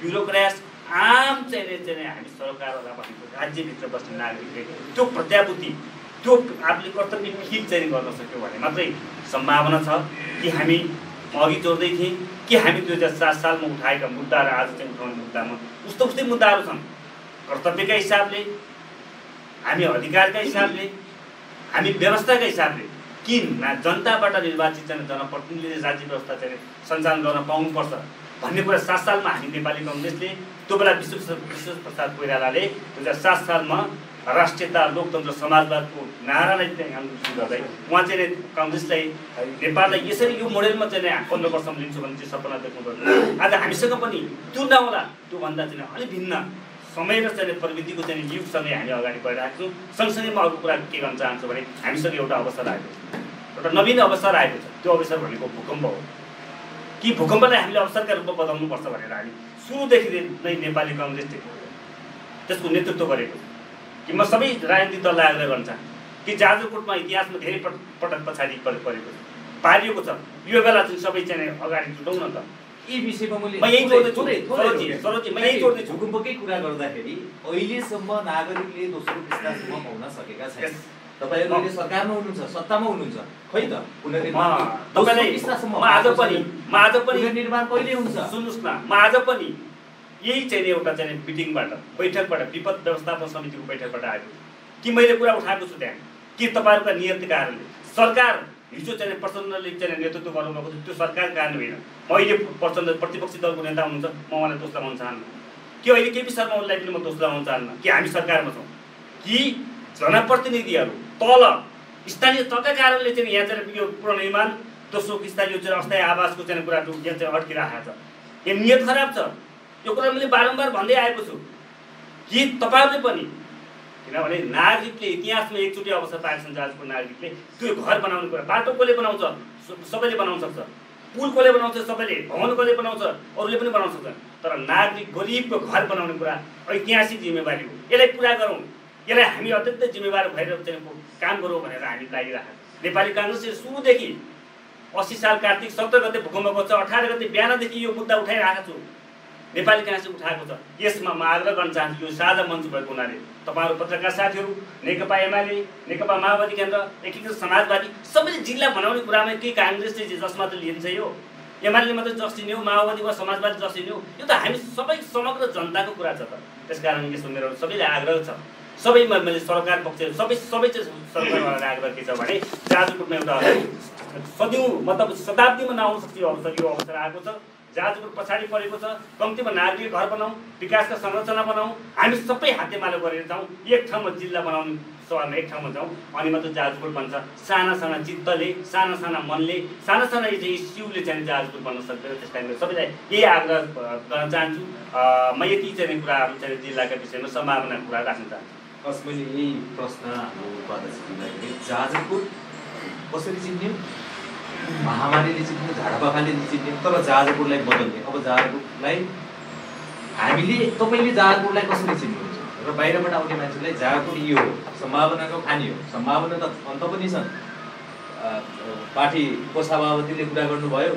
ब्युरोक्रेट्स, आम चाहिँ हामी सरकारवाला भनेको राज्यभित्र बस्ने नागरिकले त्यो प्रत्याभूति, त्यो आफूले कर्तव्य फिल चाहिँ गर्न सक्यो भने मात्रै सम्भावना छ कि हामी अघि जोड्दै थिएँ कि हामी 2007 सालमा उठाएका मुद्दा र आज चाहिँ उठाउने मुद्दामा उस्तै मुद्दाहरू छन्। कर्तव्यका हिसाबले, हामी अधिकारका हिसाबले, हामी व्यवस्थाका हिसाबले कि जनताबाट निर्वाचित जनप्रतिनिधिले राज्य व्यवस्था चाहिँ सञ्चालन गर्न पाउनुपर्छ भन्ने कुरा 7 सालमा हामी नेपाली कङ्ग्रेसले, त्यो बेला विश्व प्रसाद कोइरालाले 2007 सालमा राष्ट्रियता, लोकतन्त्र, समाजवादको नारालाई चाहिँ सुरु गर्दै उहाँ चाहिँ कङ्ग्रेसलाई, नेपाललाई यसरी यो मोडेलमा चाहिँ 15 वर्षमा लिन्छु भन्ने चाहिँ सपना देख्नु। आज हामीसँग पनि त्यो नहोला, त्योभन्दा चाहिँ अलिक भिन्न समय र चाहिँ प्रविधिको चाहिँ युगसँगै हामी अगाडि बढिरहेको छौँ। सँगसँगै म अर्को कुरा के गर्न चाहन्छु भने हामीसँग एउटा अवसर आएको छ, एउटा नवीन अवसर आएको छ। त्यो अवसर भनेको भूकम्प हो कि भूकम्पलाई हामीले अवसरका रूपमा बदल्नुपर्छ भनेर हामी सुरुदेखि नै नेपाली कङ्ग्रेसले त्यसको नेतृत्व गरेको कि म सबै राजनीतिक दललाई आग्रह गर्न चाहन्छु कि जाजरकोटमा इतिहासमा धेरै पटक पछाडि परेको छ, पारिएको छ। यो बेला चाहिँ सबै चाहिँ अगाडि जुटौँ न त। यी विषयमा म यही जोड्दैछु, भूकम्पकै कुरा गर्दाखेरि अहिलेसम्म नागरिकले दोस्रो विस्तारसम्म पाउन सकेका छैन। तपाईँहरू अहिले सरकारमा हुनुहुन्छ, सत्तामा हुनुहुन्छ, खै त पुनर्निर्माण निर्माण कहिले हुन्छ? सुन्नुहोस् न, म आज पनि यही चाहिँ एउटा चाहिँ मिटिङबाट, बैठकबाट, विपद व्यवस्थापन समितिको बैठकबाट आएको कि मैले कुरा उठाएको छु त्यहाँ कि तपाईँहरूका नियतका कारणले सरकार हिजो चाहिँ प्रचण्डले चाहिँ नेतृत्व गर्नुभएको थियो, त्यो सरकार कारण होइन। अहिले प्रचण्ड प्रतिपक्षी दलको नेता हुनुहुन्छ, म उहाँलाई दोष लगाउन चाहन्न कि अहिले केपी शर्मा ओलीलाई पनि म दोष लगाउन चाहन्न कि हामी सरकारमा छौँ कि जनप्रतिनिधिहरू तल स्थानीय तलका कारणले चाहिँ यहाँ चाहिँ यो पुनर्निर्माण, दोस्रो किस्ता यो चाहिँ अस्थायी आवासको चाहिँ कुरा यहाँ चाहिँ अड्किरहेको छ। यो नियत खराब छ। यो कुरा मैले बारम्बार भन्दै आएको छु कि तपाईँहरूले पनि, किनभने नागरिकले इतिहासमा एकचोटि अवसर पाएका छन्। जाजरकोट नागरिकले त्यो घर बनाउने कुरा, बाटो कसले बनाउँछ? सबैले बनाउन सक्छ, पुल कसले बनाउँछ? सबैले, भवन कसले बनाउँछ? अरूले पनि बनाउन सक्छ। तर नागरिक गरिबको घर बनाउने कुरा ऐतिहासिक जिम्मेवारी हो। यसलाई पुरा गरौँ, यसलाई हामी अत्यन्तै जिम्मेवार भएर चाहिँ काम गरौँ भनेर हामी लागिरहेको। नेपाली काङ्ग्रेसले सुरुदेखि 80 साल कार्तिक 17 गते भूकम्पको छ 18 गते बिहानदेखि यो मुद्दा उठाइरहेको छु नेपाली काङ्ग्रेसले उठाएको छ। यसमा म आग्रह गर्न चाहन्छु यो साझा मञ्च भएको हुनाले तपाईहरु पत्रकार साथीहरु नेकपा एमाले नेकपा माओवादी केन्द्र एकीकृत समाजवादी सबैले जिल्ला बनाउने कुरामा के काङ्ग्रेसले जसमा त लिन्छ यो एमाले मात्रै जस लिने हो माओवादी वा समाजवादी जस लिने हो यो त हामी सबै समग्र जनताको कुरा छ त। त्यसकारण यसमा मेरो सबैलाई आग्रह छ सबैमा मैले सरकार पक्ष सबै चाहिँ सरकारवालालाई आग्रह के छ भने जाजरकोटमा एउटा सदियौं मतलब शताब्दीमा नआउन सक्छ यो अवसर आएको छ। जाजरकोट पछाडि परेको छ कम्तीमा नागरिक घर बनाऊ विकासका संरचना बनाऊ हामी सबै हातेमालो गरेर जाउँ एक ठाउँमा जिल्ला बनाउने सभामा एक ठाउँमा जाउँ अनि मात्र जाजरकोट बन्छ। साना चित्तले साना मनले साना इस्युले चाहिँ जाजरकोट बन्न सक्दैन। त्यस कारण सबैलाई यही आग्रह गर्न चाहन्छु। म यति चाहिँ कुराहरू चाहिँ जिल्लाका विषयमा सम्भावना कुरा राख्न चाहन्छु। हस् मैले यही प्रश्न हाम्रो उपाध्यक्षज्यूलाई जाजरकोट कसरी चिन्ने महामारीले चिन्ने झाडापाखाले चिन्ने तर जाजरकोटलाई बदल्ने अब जाजरकोटलाई हामीले तपाईले जाजरकोटलाई कसरी चिन्नुहुन्छ र बाहिरबाट आउने मान्छेलाई जाजरकोट यो हो सम्भावनाको खानी हो सम्भावना त अन्त पनि छन्। पार्टी कोषाबावतीले कुरा गर्नुभयो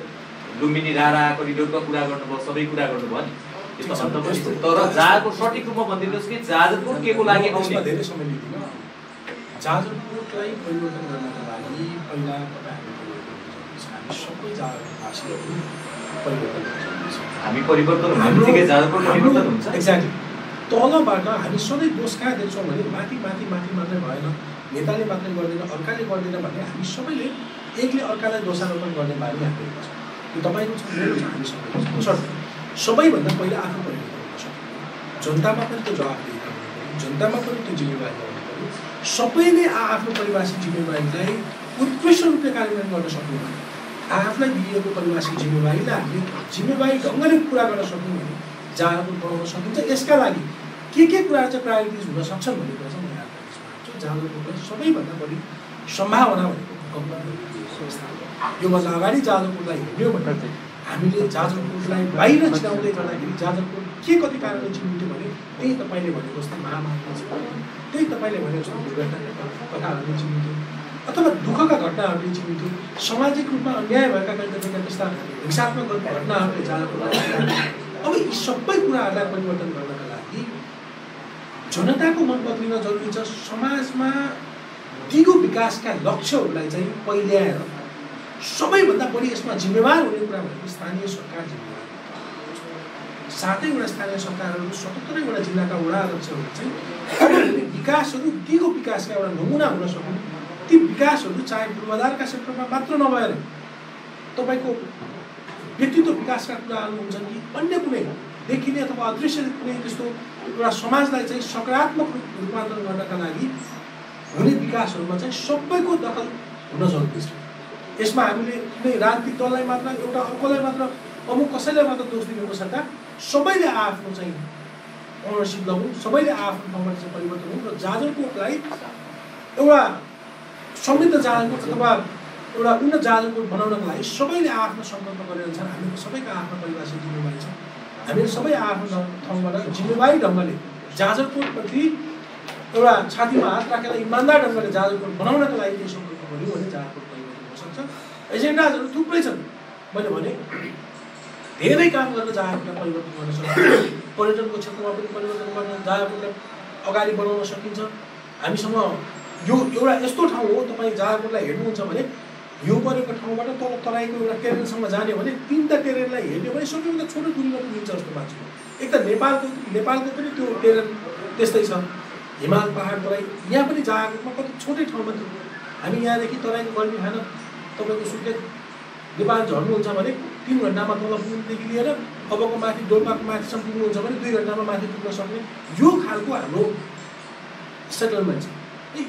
लुम्बिनी रारा करिडोरको कुरा गर्नुभयो सबै कुरा गर्नुभयो नि यो त अन्त पनि छ तर जाजरकोट सठिक रूपमा भनिदिनुहोस् कि जाजरकोट केको लागि आउने धेरै समय लिदिन। जाजरकोटलाई परिवर्तन गर्नका लागि पहिला सबै जाजरकोटवासीहरू परिवर्तन गर्छ। हामी परिवर्तन हुनेबित्तिकै जाजरकोट परिवर्तन हुन्छ। एक्ज्याक्टली तलबाट हामी सधैँ दोष कहाँ देख्छौँ भने माथि मात्रै भएन नेताले मात्रै गर्दैन अर्काले गर्दैन भने हामी सबैले एकले अर्कालाई दोषारोपण गर्ने बानी हामीहरूको छ। यो तपाईँको छ मेरो छ हामी सबैको छ। सबैभन्दा पहिला आफू परिवर्तन गर्न सक्छ जनतामा पनि त्यो जवाफदेही गर्नु पऱ्यो जनतामा पनि त्यो जिम्मेवारी गर्नु पऱ्यो। सबैले आफ्नो परिभाषिक जिम्मेवारीलाई उत्कृष्ट रूपले कार्यान्वयन गर्न सक्नु भने आफूलाई दिइएको परिभाषिक जिम्मेवारीलाई हामीले जिम्मेवारी ढङ्गले पुरा गर्न सक्यौँ भने जाजरकोट बनाउन सकिन्छ। यसका लागि के कुराहरू चाहिँ प्रायोरिटिज हुन सक्छन् भन्ने कुरा चाहिँ म यहाँ चाहन्छु। जाजरकोटलाई सबैभन्दा बढी सम्भावना भनेको योभन्दा अगाडि जाजरकोटलाई हेर्यो भने हामीले जाजरकोटलाई बाहिर चिनाउँदै गर्दाखेरि जाजरकोट के कति कारणले चिनिन्थ्यो भने त्यही तपाईँले भनेको जस्तै महामारीले चिनिन्थ्यो त्यही तपाईँले भनेको जस्तो दुर्घटनाका कथाहरूले चिनिन्थ्यो अथवा दुःखका घटनाहरूले चिनिन्थ्यो सामाजिक रूपमा अन्याय भएका कतिपय त्यस्ता हिंसात्मक घटनाहरूले जाजरकोट। अब यी सबै कुराहरूलाई परिवर्तन गर्नका लागि जनताको मन बदलिन जरुरी छ। समाजमा दिगो विकासका लक्ष्यहरूलाई चाहिँ पहिल्याएर सबैभन्दा बढी यसमा जिम्मेवार हुने कुरा भनेको स्थानीय सरकार जिम्मेवार 7वटा स्थानीय सरकारहरू 77वटा जिल्लाका वडा अध्यक्षहरू चाहिँ विकासहरू दिगो विकासका एउटा नमुना हुन सक्नु ती विकासहरू चाहे पूर्वाधारका क्षेत्रमा मात्र नभएर तपाईँको व्यक्तित्व विकासका कुराहरू हुन्छन् कि अन्य कुनै देखिने अथवा अदृश्य कुनै त्यस्तो एउटा समाजलाई चाहिँ सकारात्मक रूपान्तरण गर्नका लागि हुने विकासहरूमा चाहिँ सबैको दखल हुन जरुरी छ। यसमा हामीले कुनै राजनीतिक दललाई मात्र एउटा अर्कोलाई मात्र अमुक कसैलाई मात्र दोष दिनु सट्टा सबैले आफ्नो चाहिँ ओनरसिप लगाउँ सबैले आफ्नो ठाउँबाट चाहिँ परिवर्तन हुन् र जाजरकोटलाई एउटा समृद्ध जाजरकोट अथवा एउटा उन्नत जाजरकोट बनाउनको लागि सबैले आफ्नो सङ्कल्प गरेर छन्। हामीको सबैको आफ्नो परिभाषिक जिम्मेवारी छ। हामीहरू सबै आफ्नो ठाउँबाट जिम्मेवारी ढङ्गले जाजरकोटप्रति एउटा छातीमा हात राखेर इमान्दार ढङ्गले जाजरकोट बनाउनका लागि केही सङ्कल्प गर्यो भने जाजरकोट परिवर्तन हुन सक्छ। एजेन्डाहरू थुप्रै छन्। मैले भने धेरै काम गर्न जाजरकोटलाई परिवर्तन गर्न सक्छ। पर्यटनको क्षेत्रमा पनि परिवर्तन गर्न जाजरकोटलाई अगाडि बढाउन सकिन्छ। हामीसँग यो एउटा यस्तो ठाउँ हो तपाईँ जाजरकोटलाई हेर्नुहुन्छ भने हिउँ परेको ठाउँबाट तल तराईको एउटा टेरेनसम्म जाने भने 3टा टेरेनलाई हेर्ने भने सबैभन्दा छोटो दूरीमा पुगिन्छ जस्तो लाग्छ। एक त नेपालको पनि त्यो टेरेन त्यस्तै छ हिमाल पहाड तराई यहाँ पनि जाजरकोटमा कति छोटै ठाउँमा हामी यहाँदेखि तराईको गर्मी खान तपाईँको सुर्खेत नेपाल झर्नुहुन्छ भने 3 घन्टामा तल पुग्नुदेखि लिएर अबको माथि डोल्पाको माथिसम्म पुग्नुहुन्छ भने 2 घन्टामा माथि पुग्न सक्ने यो खालको हाम्रो सेटलमेन्ट छ।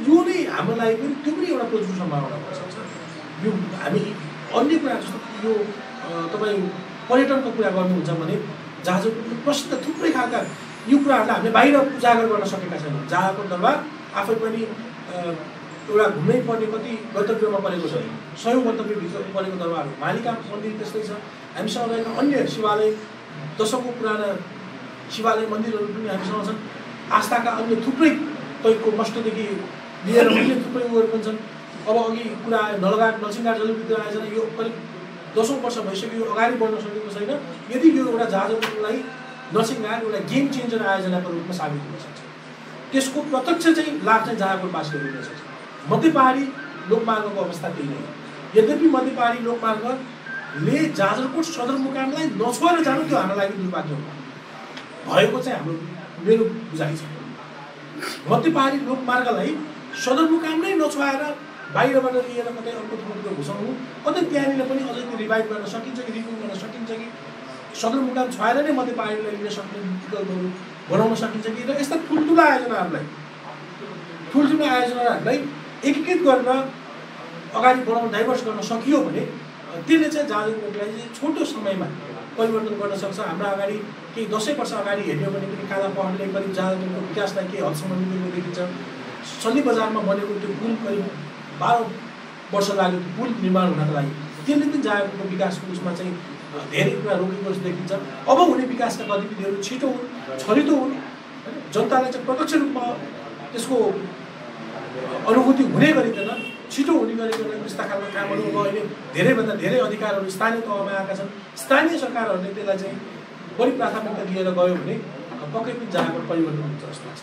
यो नै हाम्रो लागि पनि त्यो पनि एउटा प्रचुर सम्भावना हुन सक्छ। यो हामी अन्य कुरा जस्तो यो तपाईँ पर्यटनको कुरा गर्नुहुन्छ भने जाजरकोटको प्रसिद्ध थुप्रै खालका यो कुराहरूलाई हामीले बाहिर उजागर गर्न सकेका छैनौँ। जाजरकोट दरबार आफै पनि एउटा घुम्नै पर्ने कति गन्तव्यमा परेको छ 100 गन्तव्यभित्र परेको दरबार हो। मालिका मन्दिर त्यस्तै छ। हामीसँग रहेका अन्य शिवालय दशकौँ पुराना शिवालय मन्दिरहरू पनि हामीसँग छन्। आस्थाका अन्य थुप्रै तपाईँको मष्टदेखि लिएर अन्य थुप्रै उयोहरू पनि छन्। अब अघि कुरा आयो नलसिङघाट जलविद्युत आयोजना यो करिब 10औं वर्ष भइसक्यो, अगाडि बढ्न सकेको छैन। यदि यो एउटा जाजरकोटलाई नरसिंहघाट एउटा गेम चेन्जर आयोजनाको रूपमा साबित हुन सक्छ, त्यसको प्रत्यक्ष चाहिँ लाभ चाहिँ जाजरकोटवासीले लिन सक्छ। मध्य पहाडी लोकमार्गको अवस्था त्यही नै हो। यद्यपि मध्य पहाडी लोकमार्गले जाजरकोट सदरमुकामलाई नछोएर जानु त्यो हाम्रो लागि दुर्भाग्य हो भएको चाहिँ मेरो बुझाइ छ। मध्य पहाडी लोकमार्गलाई सदरमुकाम नै नछोएर बाहिरबाट लिएर कतै अर्को ठाउँतिर घुसाउनु, कतै त्यहाँनिर पनि अझै त्यो रिभाइभ गर्न सकिन्छ कि रिभ्यू गर्न सकिन्छ कि सदरमुकाम छोएर नै मध्य पहाडीलाई लिन सक्ने विकल्पहरू बनाउन सकिन्छ कि, र यस्ता ठुल्ठुला आयोजनाहरूलाई एकीकृत गरेर अगाडि बढाउन डाइभर्स गर्न सकियो भने त्यसले चाहिँ जाजरकोटलाई चाहिँ छोटो समयमा परिवर्तन गर्न सक्छ। हाम्रो अगाडि केही 10 वर्ष अगाडि हेऱ्यो भने पनि काला पहाडले करिब जाजरकोटको विकासलाई केही हदसम्म निवेदन देखिन्छ। सल्ली बजारमा बनेको त्यो पुल करिब 12 वर्ष लाग्यो त्यो पुल निर्माण हुनको लागि। त्यसले पनि जाजरकोटको विकासको उसमा चाहिँ धेरै कुरा रोकेको जस्तो देखिन्छ। अब हुने विकासका गतिविधिहरू छिटो हुन्, छरितो हुन्, जनतालाई चाहिँ प्रत्यक्ष रूपमा त्यसको अनुभूति हुने गरिकन छिटो हुने गरिकन यस्ता खालका कामहरू अब अहिले धेरैभन्दा धेरै अधिकारहरू स्थानीय तहमा आएका छन्। स्थानीय सरकारहरूले त्यसलाई चाहिँ बढी प्राथमिकता दिएर गयो भने पक्कै पनि जाजरकोट परिवर्तन हुन्छ जस्तो लाग्छ।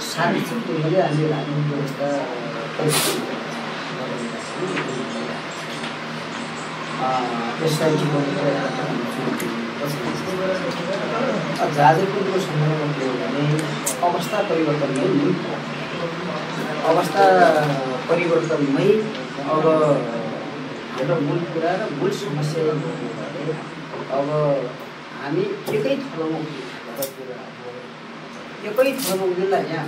सार्वजनिक रूपले हामी धार्मिक व्यवस्था जाजरकोटको सन्दर्भमा के हो भने अवस्था परिवर्तनमै अब हाम्रो मूल कुरा र मूल समस्या अब हामी एकै थलोमा उनीहरूलाई यहाँ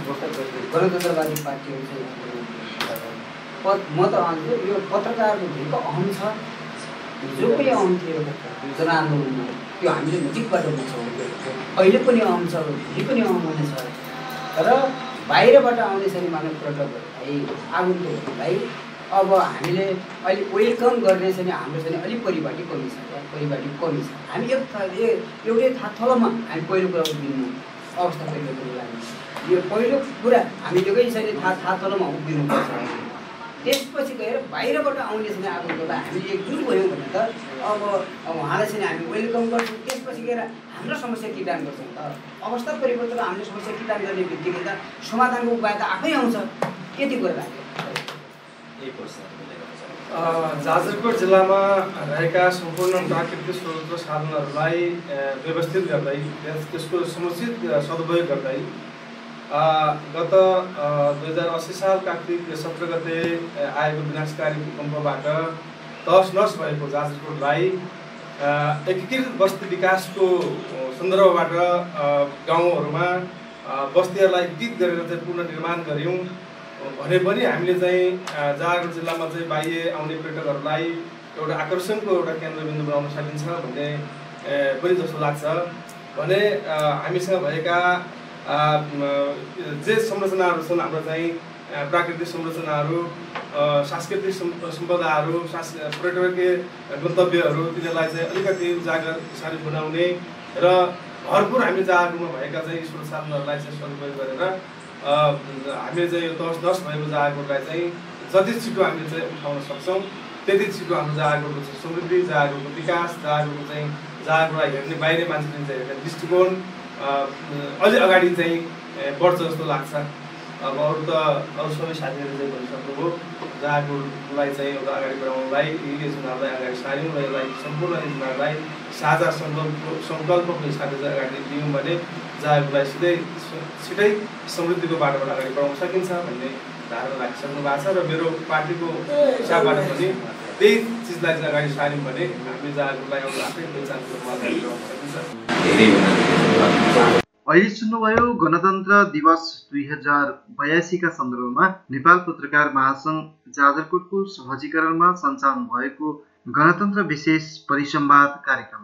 गणतन्त्रवादी पार्टीहरू चाहिँ म त भन्छु यो पत्रकारको भित्र अहम छ, जो पनि अहम थियो जनआन्दोलनमा त्यो हामीले नजिकबाट बुझ्छौँ। अहिले पनि अहम छ, भोलि पनि अहम हुनेछ। र बाहिरबाट आउने चाहिँ मानव पर्यटकहरूलाई आगन्तुकहरूलाई अब हामीले अहिले वेलकम गर्ने चाहिँ हाम्रो चाहिँ अलिक परिपाटी कमी छ। हामी एउटै थलोमा हामी पहिलो कुरा उभिनु अवस्था परिवर्तनको लागि यो पहिलो कुरा हामी एउटै चाहिँ थलोमा उभिनुपर्छ। त्यसपछि गएर बाहिरबाट आउने चाहिँ आगन्तुकलाई हामीले एकजुट गयौँ भने त अब उहाँलाई चाहिँ हामी वेलकम गर्छौँ। त्यसपछि गएर हाम्रो समस्या किटान गर्छौँ। त अवस्था परिवर्तन हामीले समस्या किटान गर्ने बित्तिकै त समाधानको उपाय त आफै आउँछ। त्यति कुरा जाजरकोट जिल्लामा रहेका सम्पूर्ण प्राकृतिक स्रोत र साधनहरूलाई व्यवस्थित गर्दै त्यसको समुचित सदुपयोग गर्दै गत 2080 साल कार्तिक 17 गते आएको विनाशकारी भूकम्पबाट तहस-नहस भएको जाजरकोटलाई एकीकृत बस्ती विकासको सन्दर्भबाट गाउँहरूमा बस्तीहरूलाई एकीकृत गरेर चाहिँ पुनर्निर्माण गऱ्यौँ भने पनि हामीले चाहिँ जाजरकोट जिल्लामा चाहिँ बाह्य आउने पर्यटकहरूलाई एउटा आकर्षणको एउटा केन्द्रबिन्दु बनाउन सकिन्छ भन्ने पनि जस्तो लाग्छ। भने हामीसँग भएका जे संरचनाहरू छन् हाम्रो चाहिँ प्राकृतिक संरचनाहरू, सांस्कृतिक सम्पदाहरू, पर्यटकीय गन्तव्यहरू, तिनीहरूलाई चाहिँ अलिकति उजागर सारी बनाउने र भरपुर हामी जाजरकोटमा भएका चाहिँ स्रोत साधनहरूलाई चाहिँ सदुपयोग गरेर हामीले चाहिँ यो तहस-नहस भएको जाजरकोटलाई चाहिँ जति छिटो हामीले चाहिँ उठाउन सक्छौँ त्यति छिटो हाम्रो जाजरकोटको समृद्धि, जाजरकोटको विकास, जाजरकोटको चाहिँ जाजरकोटलाई हेर्ने बाहिर मान्छेले चाहिँ हेर्ने दृष्टिकोण अझै अगाडि चाहिँ बढ्छ जस्तो लाग्छ। अब अरू सबै साथीहरूले चाहिँ भनिसक्नुभयो जाजरकोटलाई चाहिँ एउटा अगाडि बढाउनलाई यी योजनाहरूलाई अगाडि सार्यौँ र यसलाई सम्पूर्ण योजनाहरूलाई साझा सङ्कल्पको हिसाबले चाहिँ अगाडि दियौँ भने जाजरकोटलाई छिटै समृद्धिको बाटोबाट अगाडि बढाउन सकिन्छ भन्ने धारणा राखिसक्नु भएको छ र मेरो पार्टीको हिसाबबाट पनि त्यही चिजलाई चाहिँ अगाडि सार्यौँ भने हामी जाजरकोटलाई एउटा आफै पहिचानको रूपमा अगाडि बढाउन सकिन्छ। अहिले सुन्नुभयो गणतन्त्र दिवस 2082 का सन्दर्भमा नेपाल पत्रकार महासंघ जाजरकोटको सहजीकरणमा सञ्चालन भएको गणतन्त्र विशेष परिसंवाद कार्यक्रम।